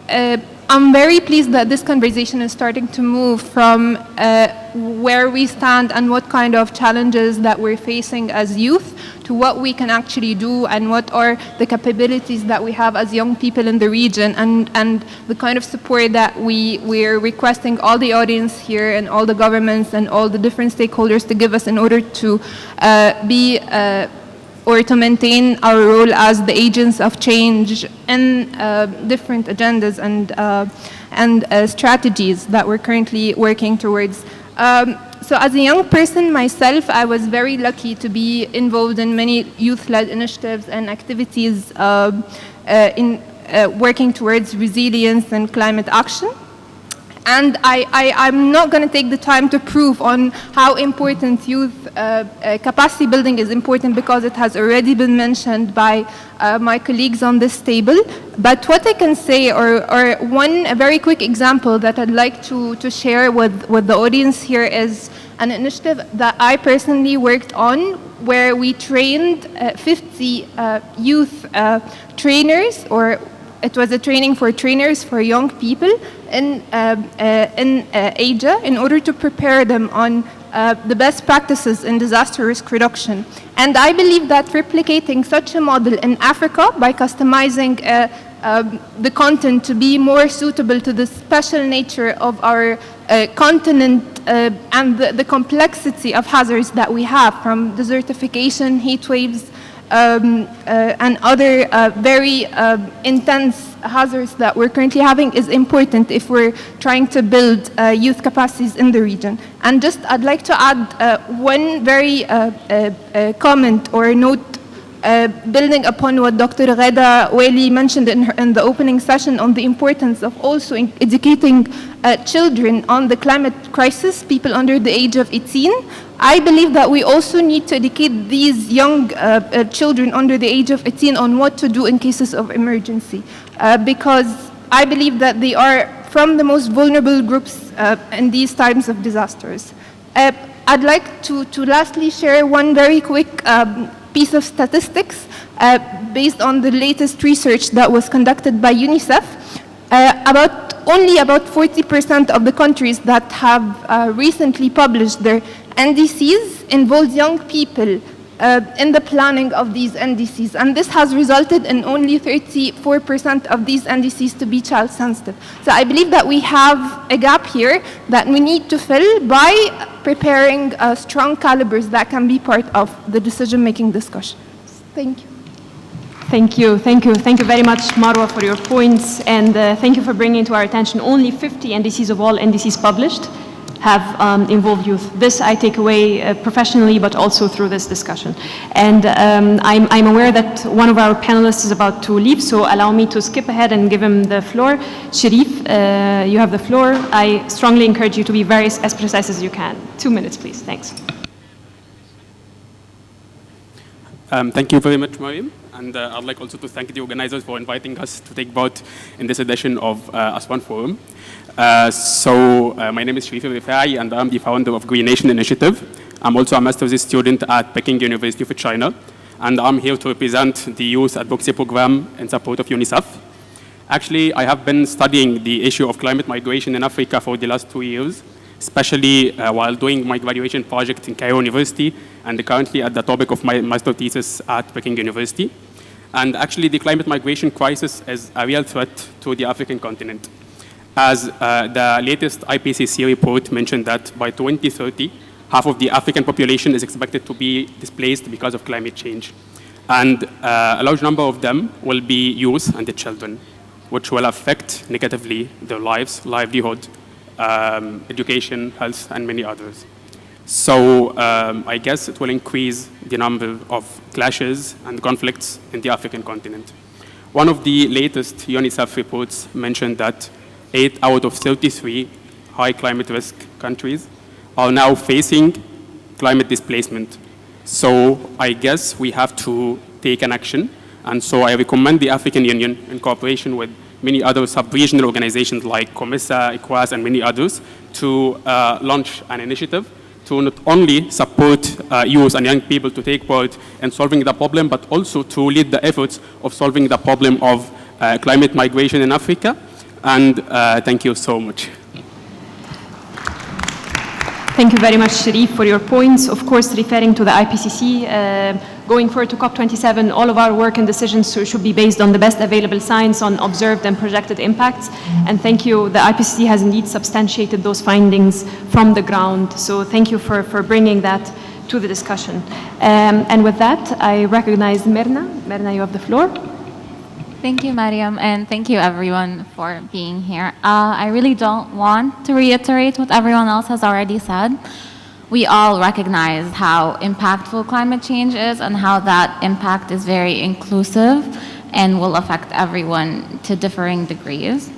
[SPEAKER 19] I'm very pleased that this conversation is starting to move from where we stand and what kind of challenges that we're facing as youth to what we can actually do and what are the capabilities that we have as young people in the region and the kind of support that we're requesting all the audience here and all the governments and all the different stakeholders to give us in order to be or to maintain our role as the agents of change in different agendas and strategies that we're currently working towards. So as a young person myself, I was very lucky to be involved in many youth-led initiatives and activities in working towards resilience and climate action. And I'm not going to take the time to prove on how important youth capacity building is important because it has already been mentioned by my colleagues on this table. But what I can say, or a very quick example that I'd like to share with the audience here is an initiative that I personally worked on where we trained 50 youth trainers, or it was a training for trainers for young people in Asia in order to prepare them on the best practices in disaster risk reduction. And I believe that replicating such a model in Africa by customizing the content to be more suitable to the special nature of our continent and the complexity of hazards that we have, from desertification, heat waves, and other very intense hazards that we're currently having is important if we're trying to build youth capacities in the region. And just I'd like to add one very comment or note building upon what Dr. Ghada Wali mentioned in the opening session on the importance of also educating children on the climate crisis, people under the age of 18. I believe that we also need to educate these young children under the age of 18 on what to do in cases of emergency, because I believe that they are from the most vulnerable groups in these times of disasters. I'd like to lastly share one very quick piece of statistics based on the latest research that was conducted by UNICEF. Only about 40% of the countries that have recently published their NDCs involve young people in the planning of these NDCs, and this has resulted in only 34% of these NDCs to be child sensitive. So I believe that we have a gap here that we need to fill by preparing strong calibers that can be part of the decision-making discussion. Thank you.
[SPEAKER 3] Thank you, thank you. Thank you very much, Marwa, for your points, and thank you for bringing to our attention only 50 NDCs of all NDCs published have involved youth. This I take away professionally, but also through this discussion. And I'm aware that one of our panelists is about to leave, so allow me to skip ahead and give him the floor. Sharif, you have the floor. I strongly encourage you to be as precise as you can. 2 minutes, please. Thanks.
[SPEAKER 20] Thank you very much, Mariam. And I'd like also to thank the organizers for inviting us to take part in this edition of Aswan Forum. My name is Sharif Rifai, and I'm the founder of Green Nation Initiative. I'm also a master's student at Peking University of China, and I'm here to represent the youth advocacy program in support of UNICEF. Actually, I have been studying the issue of climate migration in Africa for the last 2 years, especially while doing my graduation project in Cairo University, and currently at the topic of my master thesis at Peking University. And actually, the climate migration crisis is a real threat to the African continent, as the latest IPCC report mentioned that by 2030, half of the African population is expected to be displaced because of climate change. And a large number of them will be youth and the children, which will affect negatively their lives, livelihood, education, health, and many others. So I guess it will increase the number of clashes and conflicts in the African continent. One of the latest UNICEF reports mentioned that 8 out of 33 high climate risk countries are now facing climate displacement. So I guess we have to take an action. And so I recommend the African Union, in cooperation with many other sub-regional organizations like COMESA, ECOWAS, and many others, to launch an initiative to not only support youth and young people to take part in solving the problem, but also to lead the efforts of solving the problem of climate migration in Africa, And thank you so much.
[SPEAKER 3] Thank you very much, Sharif, for your points. Of course, referring to the IPCC, going forward to COP27, all of our work and decisions should be based on the best available science on observed and projected impacts. And thank you, the IPCC has indeed substantiated those findings from the ground. So thank you for bringing that to the discussion. And with that, I recognize Myrna. Myrna, you have the floor.
[SPEAKER 21] Thank you, Mariam, and thank you everyone for being here. I really don't want to reiterate what everyone else has already said. We all recognize how impactful climate change is and how that impact is very inclusive and will affect everyone to differing degrees.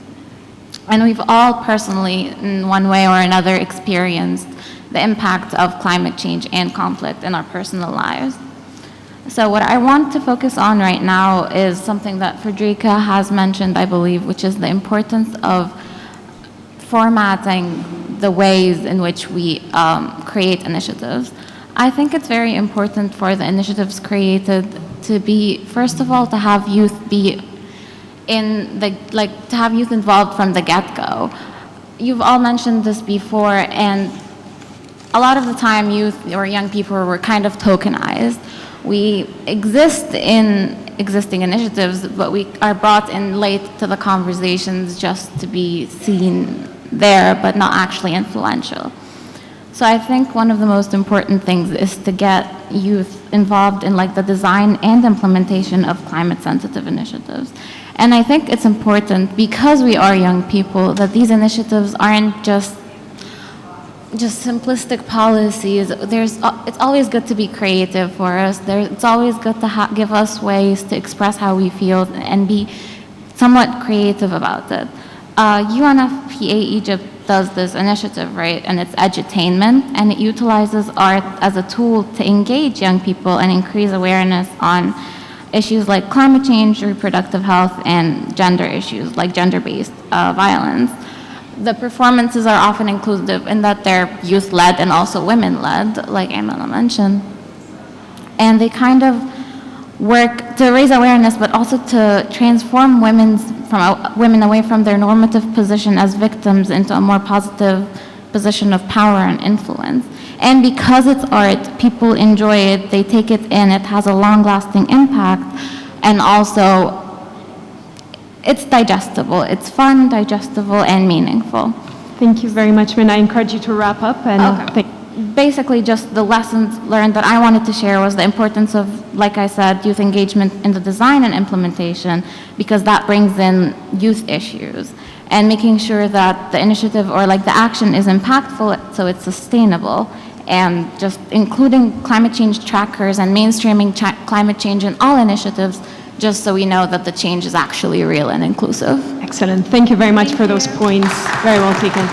[SPEAKER 21] And we've all personally, in one way or another, experienced the impact of climate change and conflict in our personal lives. So what I want to focus on right now is something that Frederica has mentioned, I believe, which is the importance of formatting the ways in which we create initiatives. I think it's very important for the initiatives created to be, first of all, to have youth be in the, to have youth involved from the get-go. You've all mentioned this before, and a lot of the time youth or young people were kind of tokenized. We exist in existing initiatives, but we are brought in late to the conversations just to be seen there, but not actually influential. So I think one of the most important things is to get youth involved in the design and implementation of climate-sensitive initiatives. And I think it's important, because we are young people, that these initiatives aren't just simplistic policies. It's always good to be creative for us. It's always good to give us ways to express how we feel and be somewhat creative about it. UNFPA Egypt does this initiative, right? And it's edutainment, and it utilizes art as a tool to engage young people and increase awareness on issues like climate change, reproductive health, and gender issues like gender-based violence. The performances are often inclusive in that they're youth-led and also women-led, like Amina mentioned. And they kind of work to raise awareness, but also to transform women away from their normative position as victims into a more positive position of power and influence. And because it's art, people enjoy it, they take it in, it has a long-lasting impact, and also it's digestible. It's fun, digestible, and meaningful.
[SPEAKER 3] Thank you very much, Min. I encourage you to wrap up. And
[SPEAKER 21] basically, just the lessons learned that I wanted to share was the importance of, like I said, youth engagement in the design and implementation, because that brings in youth issues, and making sure that the initiative or the action is impactful so it's sustainable, and just including climate change trackers and mainstreaming climate change in all initiatives, just so we know that the change is actually real and inclusive.
[SPEAKER 3] Excellent. Thank you very much for those points. Very well taken.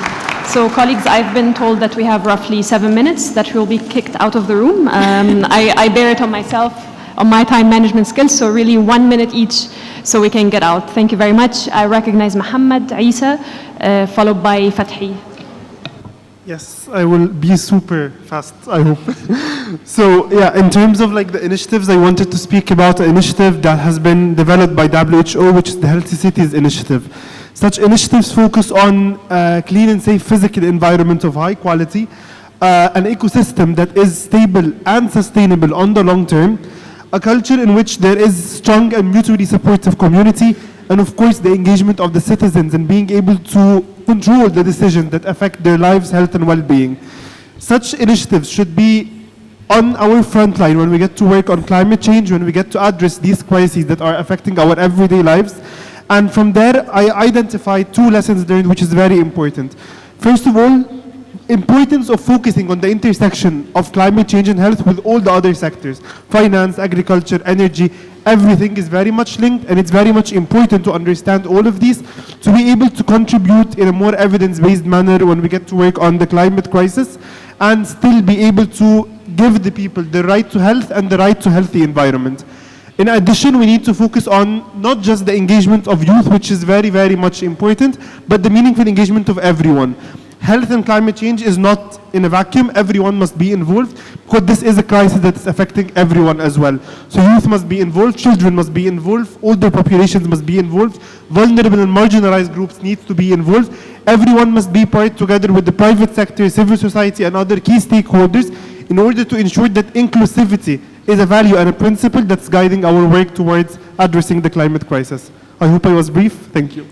[SPEAKER 3] So, colleagues, I've been told that we have roughly 7 minutes that we'll be kicked out of the room. I bear it on myself, on my time management skills, so really 1 minute each so we can get out. Thank you very much. I recognize Muhammad Isa, followed by Fathi.
[SPEAKER 22] Yes, I will be super fast, I hope. So, yeah, in terms of the initiatives, I wanted to speak about an initiative that has been developed by WHO, which is the Healthy Cities Initiative. Such initiatives focus on clean and safe physical environment of high quality, an ecosystem that is stable and sustainable on the long term, a culture in which there is strong and mutually supportive community, and of course the engagement of the citizens and being able to control the decisions that affect their lives, health, and well-being. Such initiatives should be on our front line when we get to work on climate change, when we get to address these crises that are affecting our everyday lives. And from there, I identified 2 lessons learned, which is very important. First of all, importance of focusing on the intersection of climate change and health with all the other sectors. Finance, agriculture, energy, everything is very much linked, and it's very much important to understand all of these to be able to contribute in a more evidence-based manner when we get to work on the climate crisis, and still be able to give the people the right to health and the right to healthy environment. In addition, we need to focus on not just the engagement of youth, which is very, very much important, but the meaningful engagement of everyone. Health and climate change is not in a vacuum. Everyone must be involved because this is a crisis that is affecting everyone as well. So youth must be involved, children must be involved, older populations must be involved, vulnerable and marginalized groups need to be involved. Everyone must be part together with the private sector, civil society and other key stakeholders in order to ensure that inclusivity is a value and a principle that's guiding our work towards addressing the climate crisis. I hope I was brief. Thank you.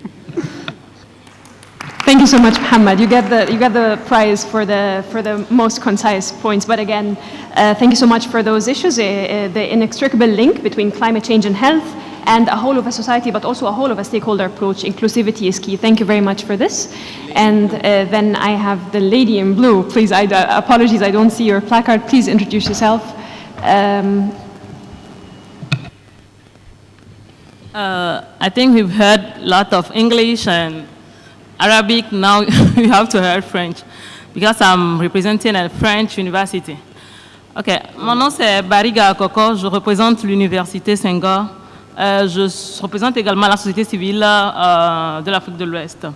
[SPEAKER 3] Thank you so much, Muhammad. You get the prize for the most concise points. But again, thank you so much for those issues. The inextricable link between climate change and health, and a whole of a society, but also a whole of a stakeholder approach. Inclusivity is key. Thank you very much for this. And then I have the lady in blue. Please, apologies, I don't see your placard. Please introduce yourself.
[SPEAKER 1] I think we've heard a lot of English and Arabic. Now we have to hear French because I'm representing a French university. Ok, mon nom c'est Bariga Akoko, je représente l'université Senghor. Je représente également la société civile de l'Afrique de l'Ouest.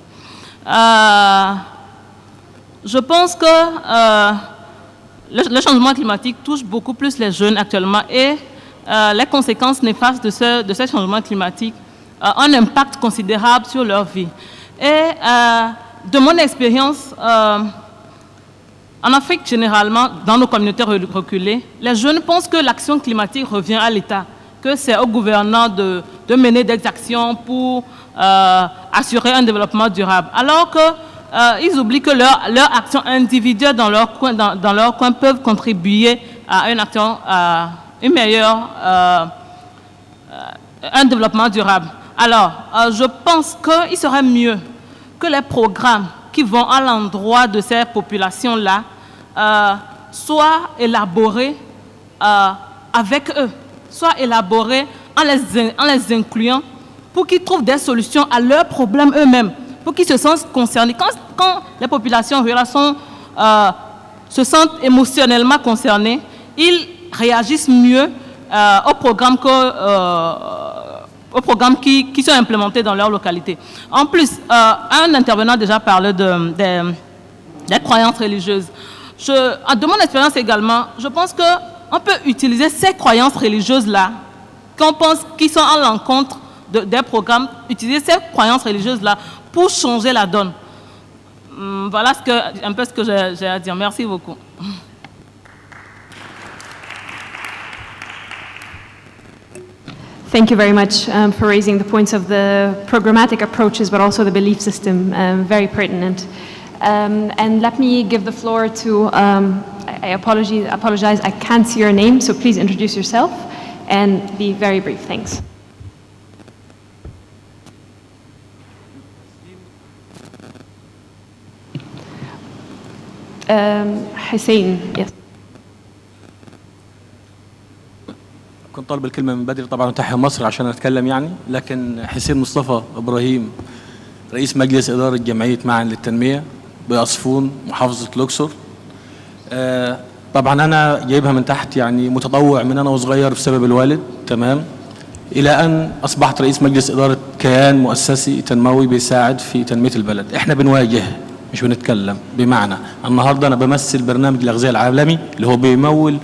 [SPEAKER 1] Je pense que le changement climatique touche beaucoup plus les jeunes actuellement et les conséquences néfastes de ce changement climatique ont un impact considérable sur leur vie. Et de mon expérience, en Afrique généralement, dans nos communautés reculées, les jeunes pensent que l'action climatique revient à l'État, que c'est aux gouvernants de mener des actions pour assurer un développement durable. Alors qu'ils oublient que leurs actions individuelles dans leur coin peuvent contribuer à une action, un développement durable. Alors, je pense qu'il serait mieux que les programmes qui vont à l'endroit de ces populations-là soient élaborés avec eux, soient élaborés en les incluant pour qu'ils trouvent des solutions à leurs problèmes eux-mêmes, pour qu'ils se sentent concernés. Quand les populations rurales se sentent émotionnellement concernées, ils réagissent mieux aux programmes qui sont implémentés dans leur localité. En plus, un intervenant a déjà parlé des croyances religieuses. De mon expérience également, je pense qu'on peut utiliser ces croyances religieuses-là, qu'on pense qu'ils sont à l'encontre des programmes, utiliser ces croyances religieuses-là pour changer la donne. Voilà un peu ce que j'ai à dire. Merci beaucoup.
[SPEAKER 3] Thank you very much for raising the points of the programmatic approaches, but also the belief system, very pertinent. And let me give the floor to, I apologize, I can't see your name, so please introduce yourself and be very brief. Thanks. Hussein, yes.
[SPEAKER 2] كنت طالب الكلمة من بدري طبعا تحيا مصر عشان أتكلم يعني، لكن حسين مصطفى إبراهيم رئيس مجلس إدارة جمعية معا للتنمية بأصفون محافظة الأقصر. طبعا أنا جايبها من تحت يعني متطوع من أنا وصغير بسبب الوالد، تمام، إلى أن أصبحت رئيس مجلس إدارة كيان مؤسسي تنموي بيساعد في تنمية البلد. إحنا بنواجه مش بنتكلم، بمعنى النهارده أنا بمثل برنامج الأغذية العالمي اللي هو بيمول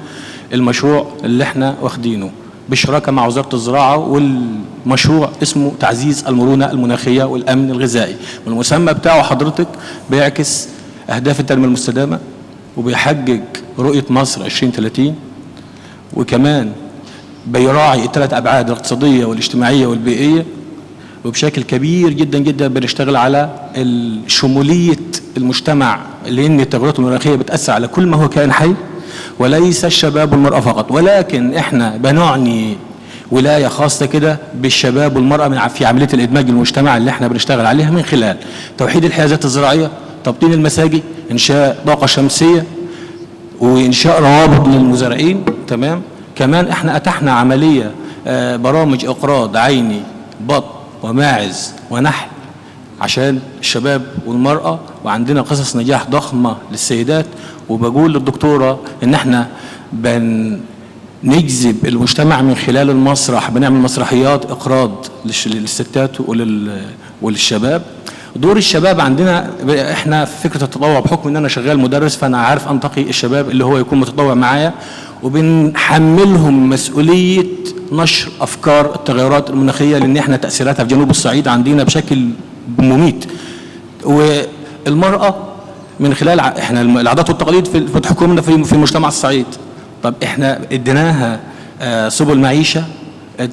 [SPEAKER 2] المشروع اللي إحنا واخدينه بالشراكة مع وزارة الزراعة، والمشروع اسمه تعزيز المرونة المناخية والأمن الغذائي، والمسمى بتاعه حضرتك بيعكس أهداف التنمية المستدامة وبيحقق رؤية مصر 2030، وكمان بيراعي الثلاث أبعاد الاقتصادية والاجتماعية والبيئية، وبشكل كبير جدا جدا بنشتغل على شمولية المجتمع، لأن التغيرات المناخية بتأثر على كل ما هو كائن حي وليس الشباب والمرأة فقط، ولكن احنا بنعني ولاية خاصة كده بالشباب والمرأة في عملية الإدماج المجتمع اللي احنا بنشتغل عليها من خلال توحيد الحيازات الزراعية، تبطين المساجي، إنشاء طاقة شمسية، وإنشاء روابط للمزارعين، تمام. كمان احنا أتحنا عملية برامج إقراض عيني بط وماعز ونحل عشان الشباب والمرأة، وعندنا قصص نجاح ضخمة للسيدات. وبقول للدكتورة ان احنا بنجذب المجتمع من خلال المسرح، بنعمل مسرحيات اقراض للستات وللشباب، دور الشباب عندنا احنا في فكره التطوع، بحكم ان انا شغال مدرس فانا عارف انتقي الشباب اللي هو يكون متطوع معايا، وبنحملهم مسؤوليه نشر افكار التغيرات المناخيه، لان احنا تاثيراتها في جنوب الصعيد عندنا بشكل مميت. والمراه من خلال احنا العادات والتقاليد في حكومتنا في مجتمع الصعيد، طب احنا اديناها سبل معيشه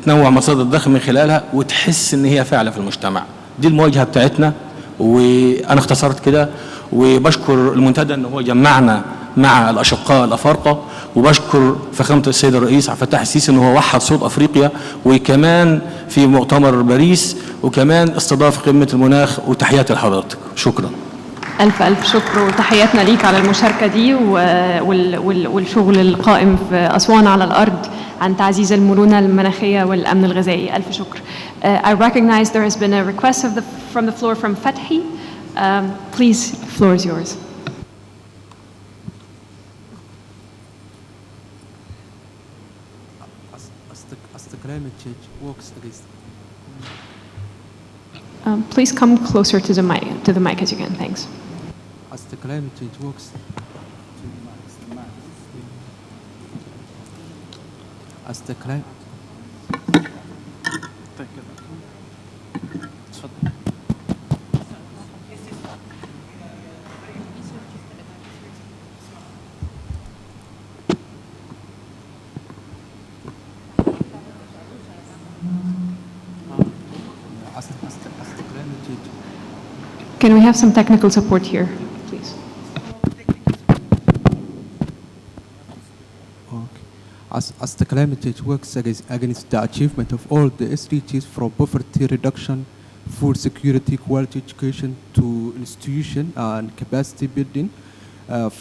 [SPEAKER 2] تنوع مصادر الدخل من خلالها وتحس ان هي فاعله في المجتمع. دي المواجهه بتاعتنا، وانا اختصرت كده. وبشكر المنتدى ان هو جمعنا مع الاشقاء الافارقه، وبشكر فخامه السيد الرئيس عبد الفتاح السيسي ان هو وحد صوت افريقيا، وكمان في مؤتمر باريس، وكمان استضاف قمه المناخ. وتحياتي لحضرتك، شكرا.
[SPEAKER 3] ألف شكر وتحياتنا ليك على المشاركة دي والشغل القائم في أسوان على الأرض عن تعزيز المرونة المناخية والأمن الغذائي. ألف شكر. I recognize there has been a request from the floor from Fathi. Please, the floor is yours.
[SPEAKER 4] As the climate change works against.
[SPEAKER 3] Please come closer to the mic as you can. Thanks.
[SPEAKER 4] As the climate change works. As the climate.
[SPEAKER 3] Can we have some technical support here, please?
[SPEAKER 4] Okay. As the climate change works against the achievement of all the SDGs, from poverty reduction, food security, quality education to institution and capacity building,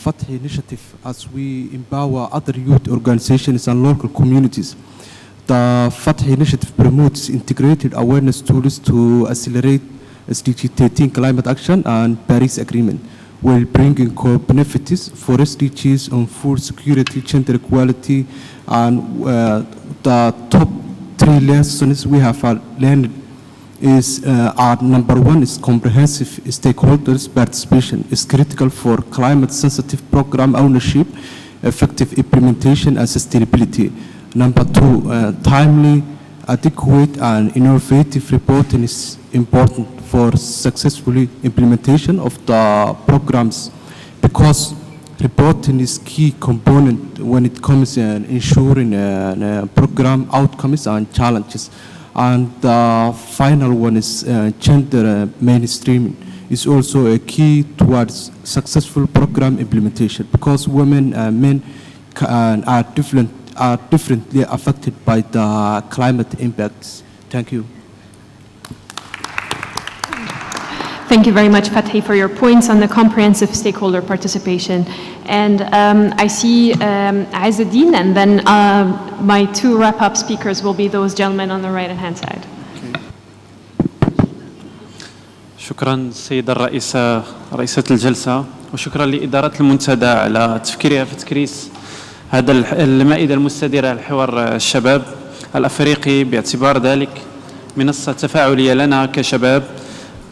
[SPEAKER 4] Fathi initiative, as we empower other youth organizations and local communities. The Fathi initiative promotes integrated awareness tools to accelerate SDG 13 climate action and Paris Agreement, while bringing co-benefits for SDGs on food security, gender equality, and the top 3 lessons we have learned is our number 1 is comprehensive stakeholders participation is critical for climate-sensitive program ownership, effective implementation, and sustainability. Number 2, timely, adequate, and innovative reporting is important for successfully implementation of the programs, because reporting is key component when it comes in ensuring program outcomes and challenges. And the final one is gender mainstreaming is also a key towards successful program implementation, because women and men are differently affected by the climate impacts. Thank you.
[SPEAKER 3] Thank you very much, Fathi, for your points on the comprehensive stakeholder participation. And I see Azadeen, and then my 2 wrap-up speakers will be those gentlemen on the right-hand side.
[SPEAKER 6] شكرا سيدة الرئيسة رئيسة الجلسة، وشكرا لإدارة المنتدى على تفكيرها في تكريس هذا المائدة المستديرة لحوار الشباب الأفريقي، باعتبار ذلك منصة تفاعلية لنا كشباب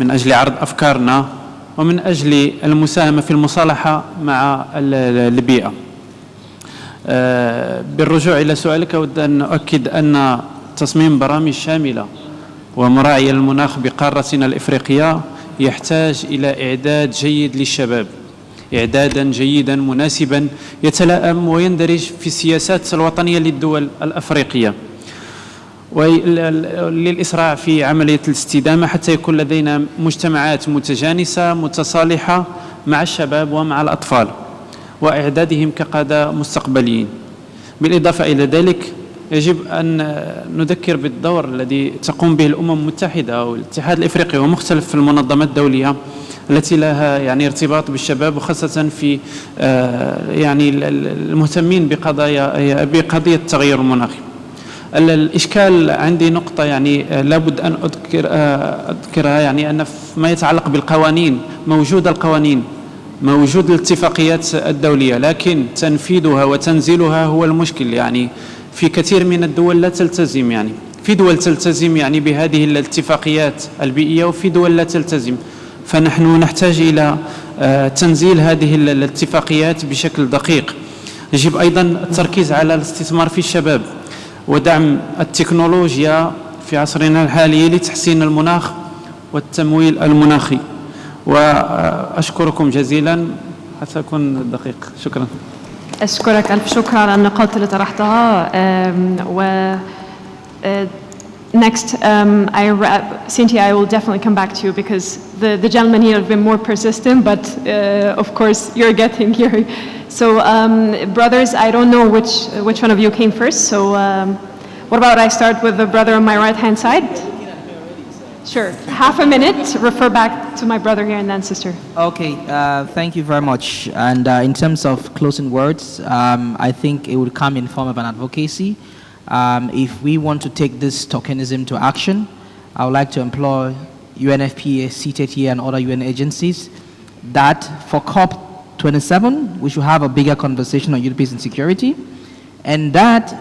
[SPEAKER 6] من أجل عرض أفكارنا ومن أجل المساهمة في المصالحة مع البيئة. بالرجوع إلى سؤالك، أود أن أؤكد أن تصميم برامج شاملة ومراعية للمناخ بقارتنا الإفريقية يحتاج إلى إعداد جيد للشباب، إعدادا جيدا مناسبا يتلائم ويندرج في السياسات الوطنية للدول الأفريقية، وللإسراع في عملية الاستدامة حتى يكون لدينا مجتمعات متجانسة متصالحة مع الشباب ومع الأطفال وإعدادهم كقادة مستقبليين. بالإضافة إلى ذلك يجب أن نذكر بالدور الذي تقوم به الأمم المتحدة والاتحاد الإفريقي ومختلف المنظمات الدولية التي لها ارتباط بالشباب، وخاصة في المهتمين بقضية التغير المناخي. الإشكال عندي نقطة لابد أن أذكرها، أن ما يتعلق بالقوانين، موجود القوانين، موجود الاتفاقيات الدولية، لكن تنفيذها وتنزيلها هو المشكل. في كثير من الدول لا تلتزم، في دول تلتزم بهذه الاتفاقيات البيئية، وفي دول لا تلتزم. فنحن نحتاج إلى تنزيل هذه الاتفاقيات بشكل دقيق. يجب أيضا التركيز على الاستثمار في الشباب ودعم التكنولوجيا في عصرنا الحالي لتحسين المناخ والتمويل المناخي. وأشكركم جزيلا حتى أكون دقيق. شكرا.
[SPEAKER 3] أشكرك ألف شكر على النقاط اللي طرحتها. Next, Cynthia, I will definitely come back to you because the gentleman here have been more persistent, but of course you're getting here. So, brothers, I don't know which one of you came first. So, what about I start with the brother on my right-hand side? Sure, half a minute, refer back to my brother here and then sister.
[SPEAKER 9] Okay, thank you very much. And in terms of closing words, I think it would come in form of an advocacy. If we want to take this tokenism to action, I would like to employ UNFPA seated here and other UN agencies that for COP27, we should have a bigger conversation on youth peace and security, and that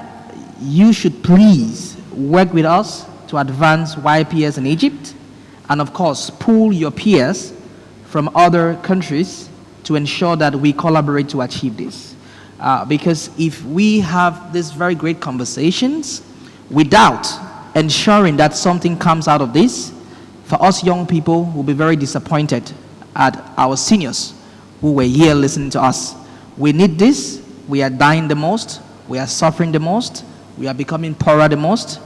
[SPEAKER 9] you should please work with us to advance YPS in Egypt, and of course, pool your peers from other countries to ensure that we collaborate to achieve this. Because if we have these very great conversations without ensuring that something comes out of this, for us young people will be very disappointed at our seniors who were here listening to us. We need this. We are dying the most. We are suffering the most. We are becoming poorer the most.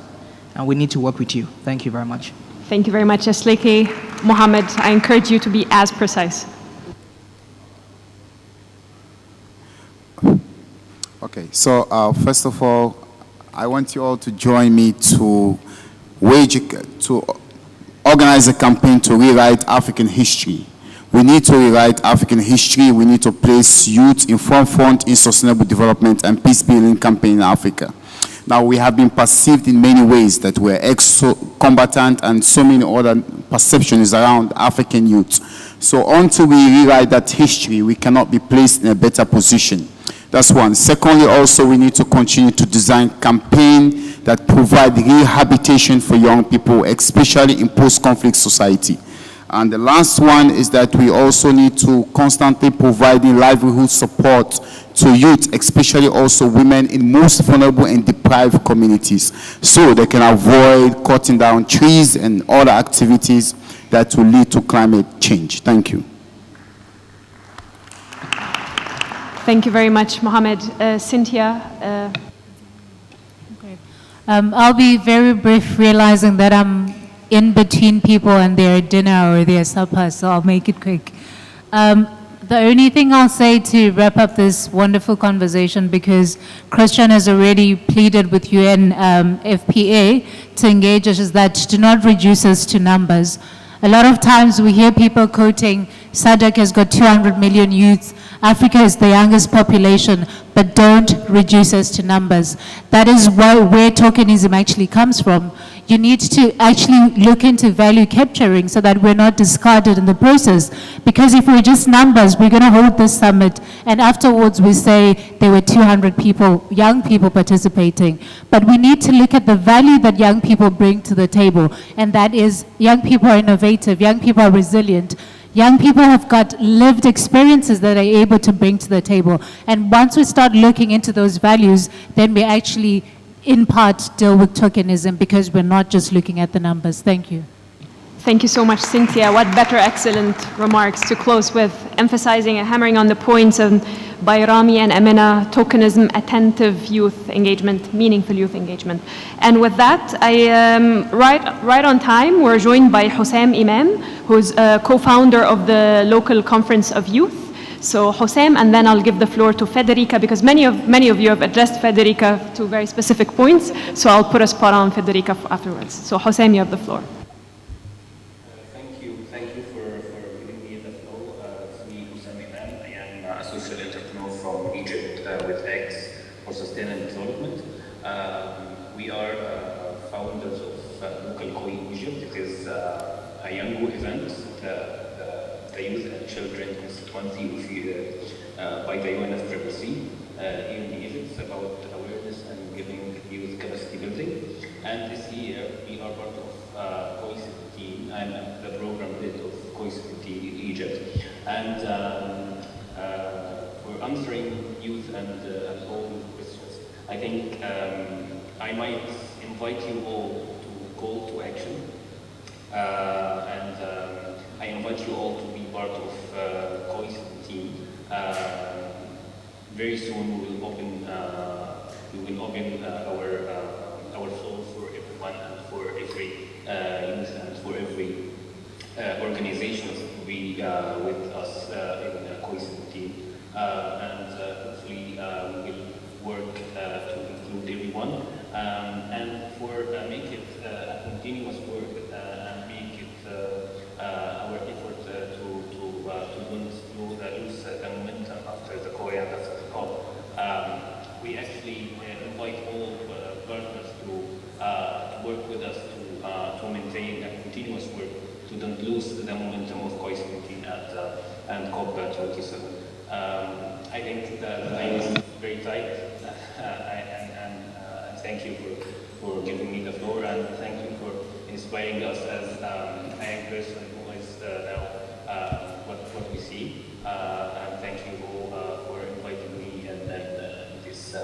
[SPEAKER 9] And we need to work with you. Thank you very much.
[SPEAKER 3] Thank you very much, Asleke. Mohammed, I encourage you to be as precise.
[SPEAKER 5] Okay, so first of all, I want you all to join me to organize a campaign to rewrite African history. We need to rewrite African history. We need to place youth in forefront in sustainable development and peace-building campaign in Africa. Now, we have been perceived in many ways that we're ex-combatant and so many other perceptions around African youth. So until we rewrite that history, we cannot be placed in a better position. That's one. Secondly, also, we need to continue to design campaigns that provide rehabilitation for young people, especially in post-conflict society. And the last one is that we also need to constantly provide livelihood support to youth, especially also women in most vulnerable and deprived communities, so they can avoid cutting down trees and other activities that will lead to climate change. Thank you.
[SPEAKER 3] Thank you very much, Mohammed. Cynthia.
[SPEAKER 10] I'll be very brief, realizing that I'm in between people and their dinner or their supper, so I'll make it quick. The only thing I'll say to wrap up this wonderful conversation, because Christian has already pleaded with UN FPA to engage us, is that do not reduce us to numbers. A lot of times we hear people quoting, SADC has got 200 million youths, Africa is the youngest population, but don't reduce us to numbers. That is where tokenism actually comes from. You need to actually look into value capturing so that we're not discarded in the process. Because if we're just numbers, we're going to hold this summit, and afterwards we say there were 200 people, young people participating. But we need to look at the value that young people bring to the table, and that is young people are innovative, young people are resilient. Young people have got lived experiences that are able to bring to the table. And once we start looking into those values, then we actually, in part, deal with tokenism, because we're not just looking at the numbers. Thank you.
[SPEAKER 3] Thank you so much, Cynthia. What better excellent remarks to close with, emphasizing and hammering on the points by Rami and Amina: tokenism, attentive youth engagement, meaningful youth engagement. And with that, right on time, we're joined by Hossein Imam, who's a co-founder of the local conference of youth. So Hossein, and then I'll give the floor to Federica, because many of you have addressed Federica to very specific points. So I'll put a spot on Federica afterwards. So Hossein, you have the floor.
[SPEAKER 8] Thank you for giving me the floor. It's me, Hossein Imam. I am a social entrepreneur from Egypt with X for Sustainable Development. We are founders of Local Koi in Egypt. It is a young event. The youth and children constituency by the UNFCCC here in Egypt. It's about awareness and giving youth capacity building. And this year we are part of COI 17. I'm the program lead of COI70 Egypt. And for answering youth and all the questions, I think I might invite you all to call to action. And I invite you all to be part of COI70. Very soon we will open our floor for everyone and for every youth and for every organizations to be with us in COI70. And hopefully we will work to include everyone and for make it a continuous work and make it our effort to lose the momentum after the COI and after the COP. We actually invite all partners to work with us to maintain a continuous work to don't lose the momentum of COI70 and COP27. I think the time is very tight, and thank you for giving me the floor, and thank you for inspiring us as a young person who is now what we see. And thank you all for inviting me and this.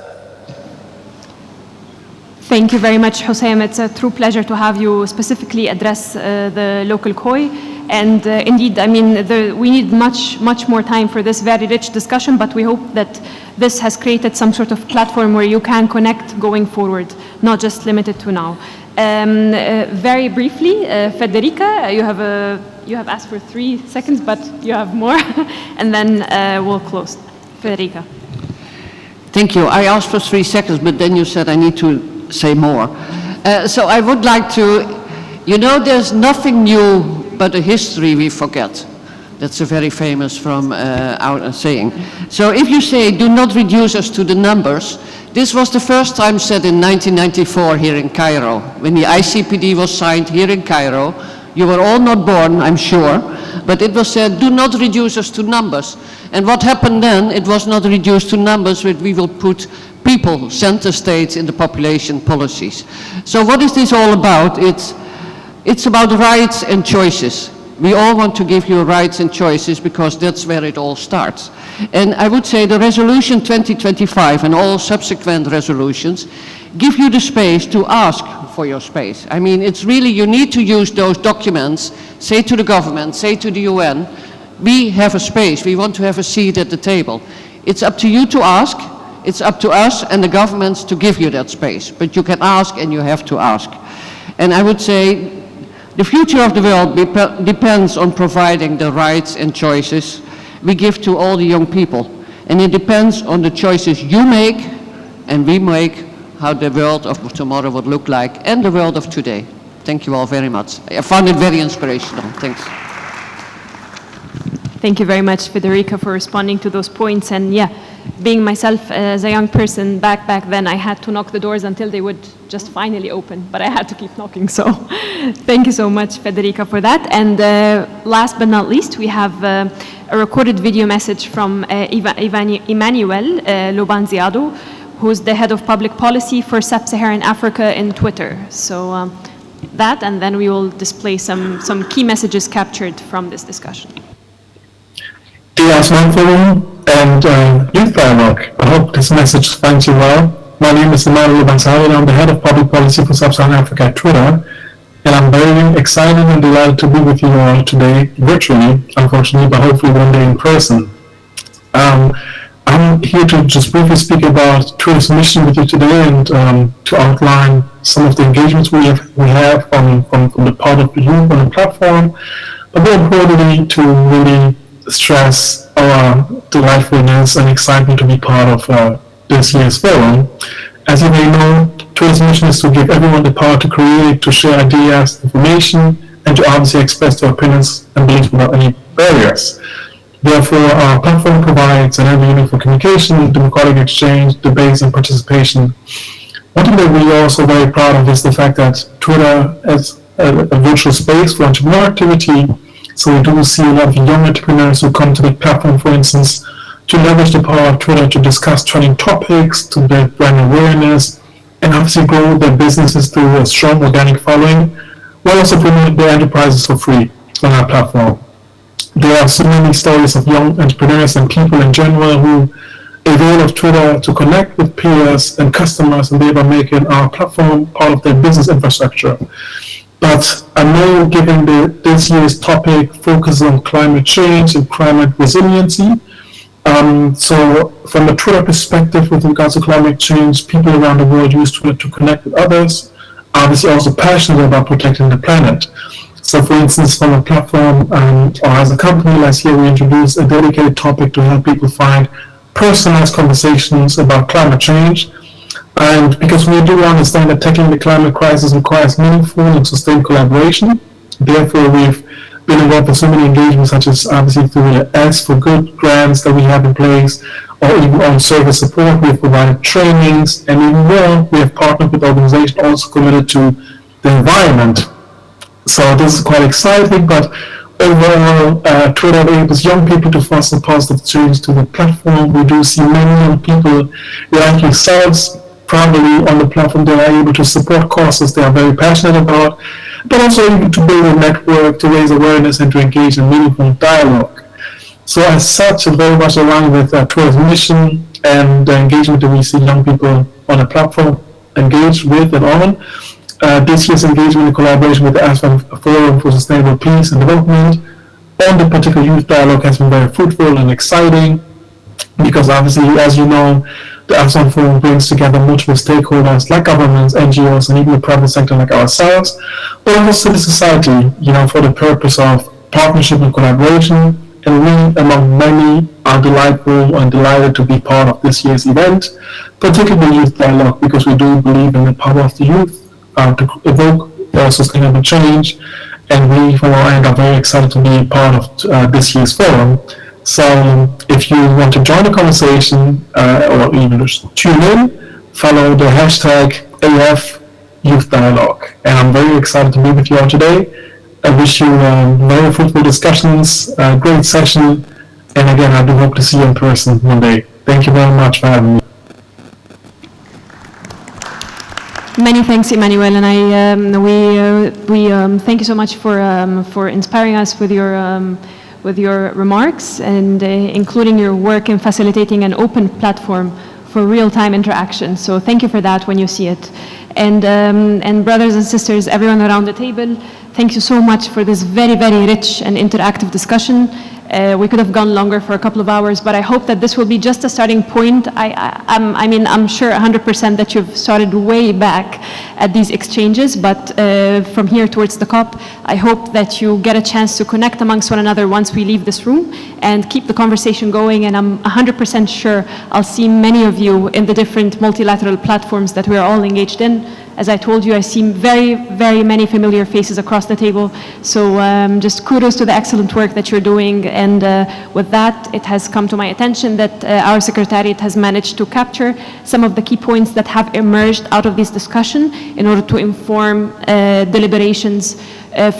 [SPEAKER 3] Thank you very much, Hussein. It's a true pleasure to have you specifically address the local COI. And indeed, I mean, we need much more time for this very rich discussion, but we hope that this has created some sort of platform where you can connect going forward, not just limited to now. Very briefly, Federica, you have asked for 3 seconds, but you have more, and then we'll close. Federica.
[SPEAKER 11] Thank you. I asked for 3 seconds, but then you said I need to say more. So I would like to, there's nothing new but a history we forget. That's a very famous saying. So if you say, do not reduce us to the numbers, this was the first time said in 1994 here in Cairo, when the ICPD was signed here in Cairo. You were all not born, I'm sure, but it was said, do not reduce us to numbers. And what happened then, it was not reduced to numbers, but we will put people center stage in the population policies. So what is this all about? It's about rights and choices. We all want to give you rights and choices because that's where it all starts. And I would say the resolution 2025 and all subsequent resolutions give you the space to ask for your space. I mean, it's really, you need to use those documents, say to the government, say to the UN, we have a space, we want to have a seat at the table. It's up to you to ask, it's up to us and the governments to give you that space, but you can ask and you have to ask. And I would say, the future of the world depends on providing the rights and choices we give to all the young people. And it depends on the choices you make and we make, how the world of tomorrow would look like and the world of today. Thank you all very much. I found it very inspirational. Thanks.
[SPEAKER 3] Thank you very much, Federica, for responding to those points. And yeah, being myself as a young person back then, I had to knock the doors until they would just finally open, but I had to keep knocking. So thank you so much, Federica, for that. And last but not least, we have a recorded video message from Emmanuel Lobanziado, who's the head of public policy for Sub-Saharan Africa in Twitter. So that, and then we will display some key messages captured from this discussion.
[SPEAKER 12] Dear Aswan Forum and Youth Dialogue, I hope this message finds you well. My name is Emmanuel Lobanziado and I'm the head of public policy for Sub-Saharan Africa at Twitter. And I'm very excited and delighted to be with you all today, virtually, unfortunately, but hopefully one day in person. I'm here to just briefly speak about Twitter's mission with you today and to outline some of the engagements we have from the part of the youth on the platform, but more importantly, to really stress our delightfulness and excitement to be part of this year's forum. As you may know, Twitter's mission is to give everyone the power to create, to share ideas, information, and to obviously express their opinions and beliefs without any barriers. Therefore, our platform provides an avenue for communication, democratic exchange, debates, and participation. One thing that we are also very proud of is the fact that Twitter is a virtual space for entrepreneurial activity. So we do see a lot of young entrepreneurs who come to the platform, for instance, to leverage the power of Twitter to discuss trending topics, to build brand awareness, and obviously grow their businesses through a strong organic following, while also promoting their enterprises for free on our platform. there are so many stories of young entrepreneurs and people in general who avail of Twitter to connect with peers and customers and thereby making our platform part of their business infrastructure. But I know given this year's topic focuses on climate change and climate resiliency, so from a Twitter perspective with regards to climate change, people around the world use Twitter to connect with others, obviously also passionate about protecting the planet. So for instance, from a platform or as a company, last year we introduced a dedicated topic to help people find personalized conversations about climate change. And because we do understand that tackling the climate crisis requires meaningful and sustained collaboration, therefore we've been involved in so many engagements, such as obviously through the Ads for Good grants that we have in place, or even on service support. We've provided trainings, and even more, we have partnered with organizations also committed to the environment. So this is quite exciting, but overall, Twitter enables young people to foster positive change to the platform. We do see many young people like yourselves probably on the platform that are able to support causes they are very passionate about, but also even to build a network, to raise awareness, and to engage in meaningful dialogue. So as such, it's very much aligned with Twitter's mission and the engagement that we see young people on the platform engage with and on. This year's engagement and collaboration with the ASFAN Forum for Sustainable Peace and Development on the particular youth dialogue has been very fruitful and exciting, because obviously, as you know, the ASFAN Forum brings together multiple stakeholders like governments, NGOs, and even the private sector like ourselves, but also civil society, for the purpose of partnership and collaboration. And we, among many, are delightful and delighted to be part of this year's event, particularly Youth Dialogue, because we do believe in the power of the youth to evoke sustainable change, and we from our end are very excited to be part of this year's forum. So if you want to join the conversation or even just tune in, follow the hashtag AF Youth Dialogue. And I'm very excited to be with you all today. I wish you very fruitful discussions, great session, and again, I do hope to see you in person one day. Thank you very much for having me.
[SPEAKER 3] Many thanks, Emmanuel, and we thank you so much for inspiring us with your remarks and including your work in facilitating an open platform for real-time interaction. So thank you for that when you see it. And brothers and sisters, everyone around the table, thank you so much for this very, very rich and interactive discussion. We could have gone longer for a couple of hours, but I hope that this will be just a starting point. I'm sure 100% that you've started way back at these exchanges, but from here towards the COP, I hope that you get a chance to connect amongst one another once we leave this room and keep the conversation going. And I'm 100% sure I'll see many of you in the different multilateral platforms that we are all engaged in. As I told you, I see very, very many familiar faces across the table. So just kudos to the excellent work that you're doing. And with that, it has come to my attention that our Secretariat has managed to capture some of the key points that have emerged out of this discussion in order to inform deliberations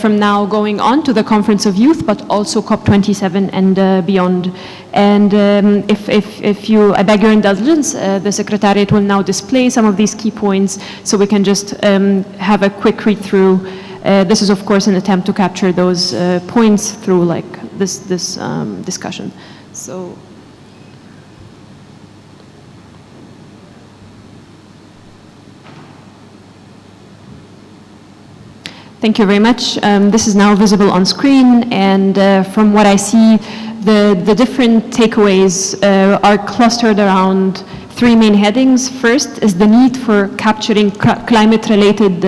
[SPEAKER 3] from now going on to the Conference of Youth, but also COP27 and beyond. And if you, I beg your indulgence, the Secretariat will now display some of these key points so we can just have a quick read through. This is of course an attempt to capture those points through like this discussion. So. Thank you very much. This is now visible on screen, and from what I see, the different takeaways are clustered around three main headings. First is the need for capturing climate-related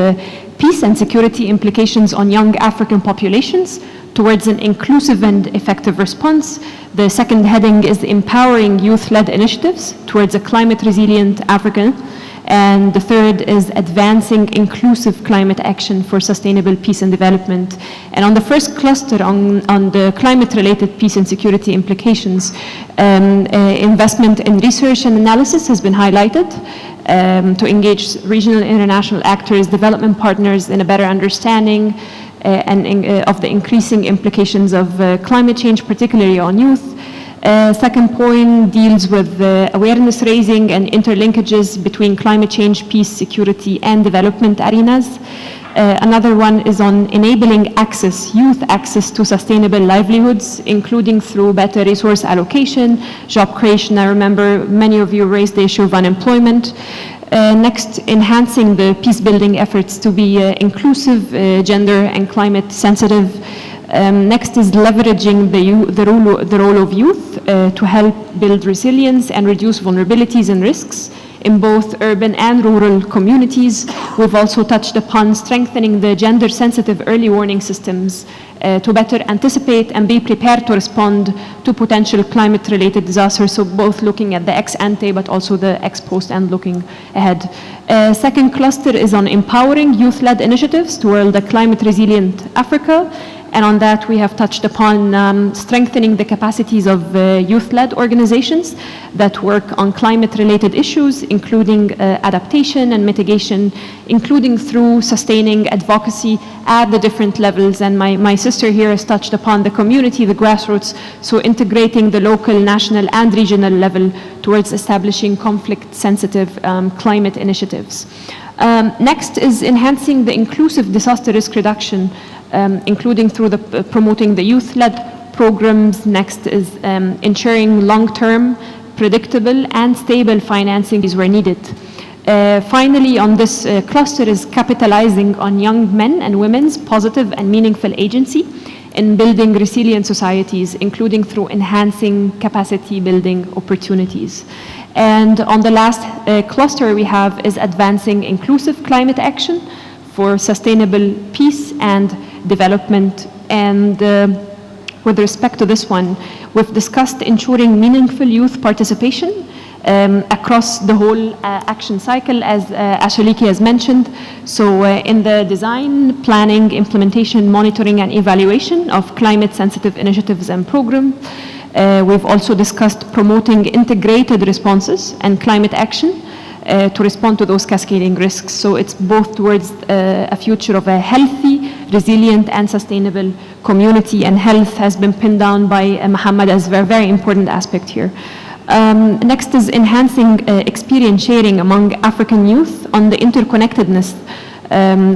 [SPEAKER 3] peace and security implications on young African populations towards an inclusive and effective response. The second heading is empowering youth-led initiatives towards a climate-resilient Africa. And the third is advancing inclusive climate action for sustainable peace and development. And on the first cluster, on the climate-related peace and security implications, investment in research and analysis has been highlighted to engage regional and international actors, development partners in a better understanding of the increasing implications of climate change, particularly on youth. Second point deals with awareness raising and interlinkages between climate change, peace, security, and development arenas. Another one is on enabling access, youth access to sustainable livelihoods, including through better resource allocation, job creation. I remember many of you raised the issue of unemployment. Next, enhancing the peace-building efforts to be inclusive, gender and climate sensitive. Next is leveraging the role of youth to help build resilience and reduce vulnerabilities and risks in both urban and rural communities. We've also touched upon strengthening the gender-sensitive early warning systems to better anticipate and be prepared to respond to potential climate-related disasters, so both looking at the ex-ante but also the ex-post and looking ahead. Second cluster is on empowering youth-led initiatives toward a climate-resilient Africa. And on that, we have touched upon strengthening the capacities of youth-led organizations that work on climate-related issues, including adaptation and mitigation, including through sustaining advocacy at the different levels. And my sister here has touched upon the community, the grassroots, so integrating the local, national, and regional level towards establishing conflict-sensitive climate initiatives. Next is enhancing the inclusive disaster risk reduction, including through promoting the youth-led programs. Next is ensuring long-term, predictable, and stable financing is where needed. Finally, on this cluster is capitalizing on young men and women's positive and meaningful agency in building resilient societies, including through enhancing capacity building opportunities. And on the last cluster we have is advancing inclusive climate action for sustainable peace and development. And with respect to this one, we've discussed ensuring meaningful youth participation across the whole action cycle, as Ashaliki has mentioned. So in the design, planning, implementation, monitoring, and evaluation of climate-sensitive initiatives and programs. We've also discussed promoting integrated responses and climate action to respond to those cascading risks. So it's both towards a future of a healthy, resilient, and sustainable community, and health has been pinned down by Muhammad as a very important aspect here. Next is enhancing experience sharing among African youth on the interconnectedness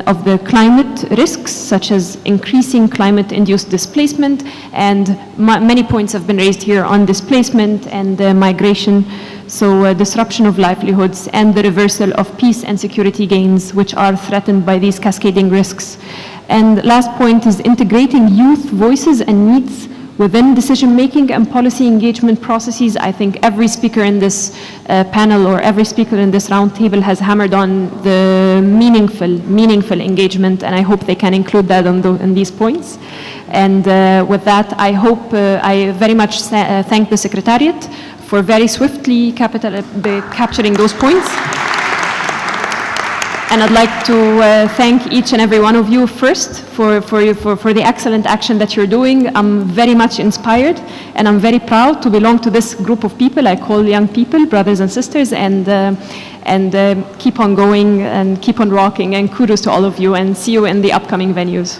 [SPEAKER 3] of the climate risks, such as increasing climate-induced displacement, and many points have been raised here on displacement and migration, so disruption of livelihoods and the reversal of peace and security gains which are threatened by these cascading risks. And last point is integrating youth voices and needs within decision-making and policy engagement processes. I think every speaker in this panel or every speaker in this roundtable has hammered on the meaningful engagement, and I hope they can include that in these points. And with that, I hope I very much thank the Secretariat for very swiftly capturing those points. And I'd like to thank each and every one of you first for the excellent action that you're doing. I'm very much inspired, and I'm very proud to belong to this group of people. I call young people brothers and sisters, and keep on going and keep on rocking, and kudos to all of you, and see you in the upcoming venues.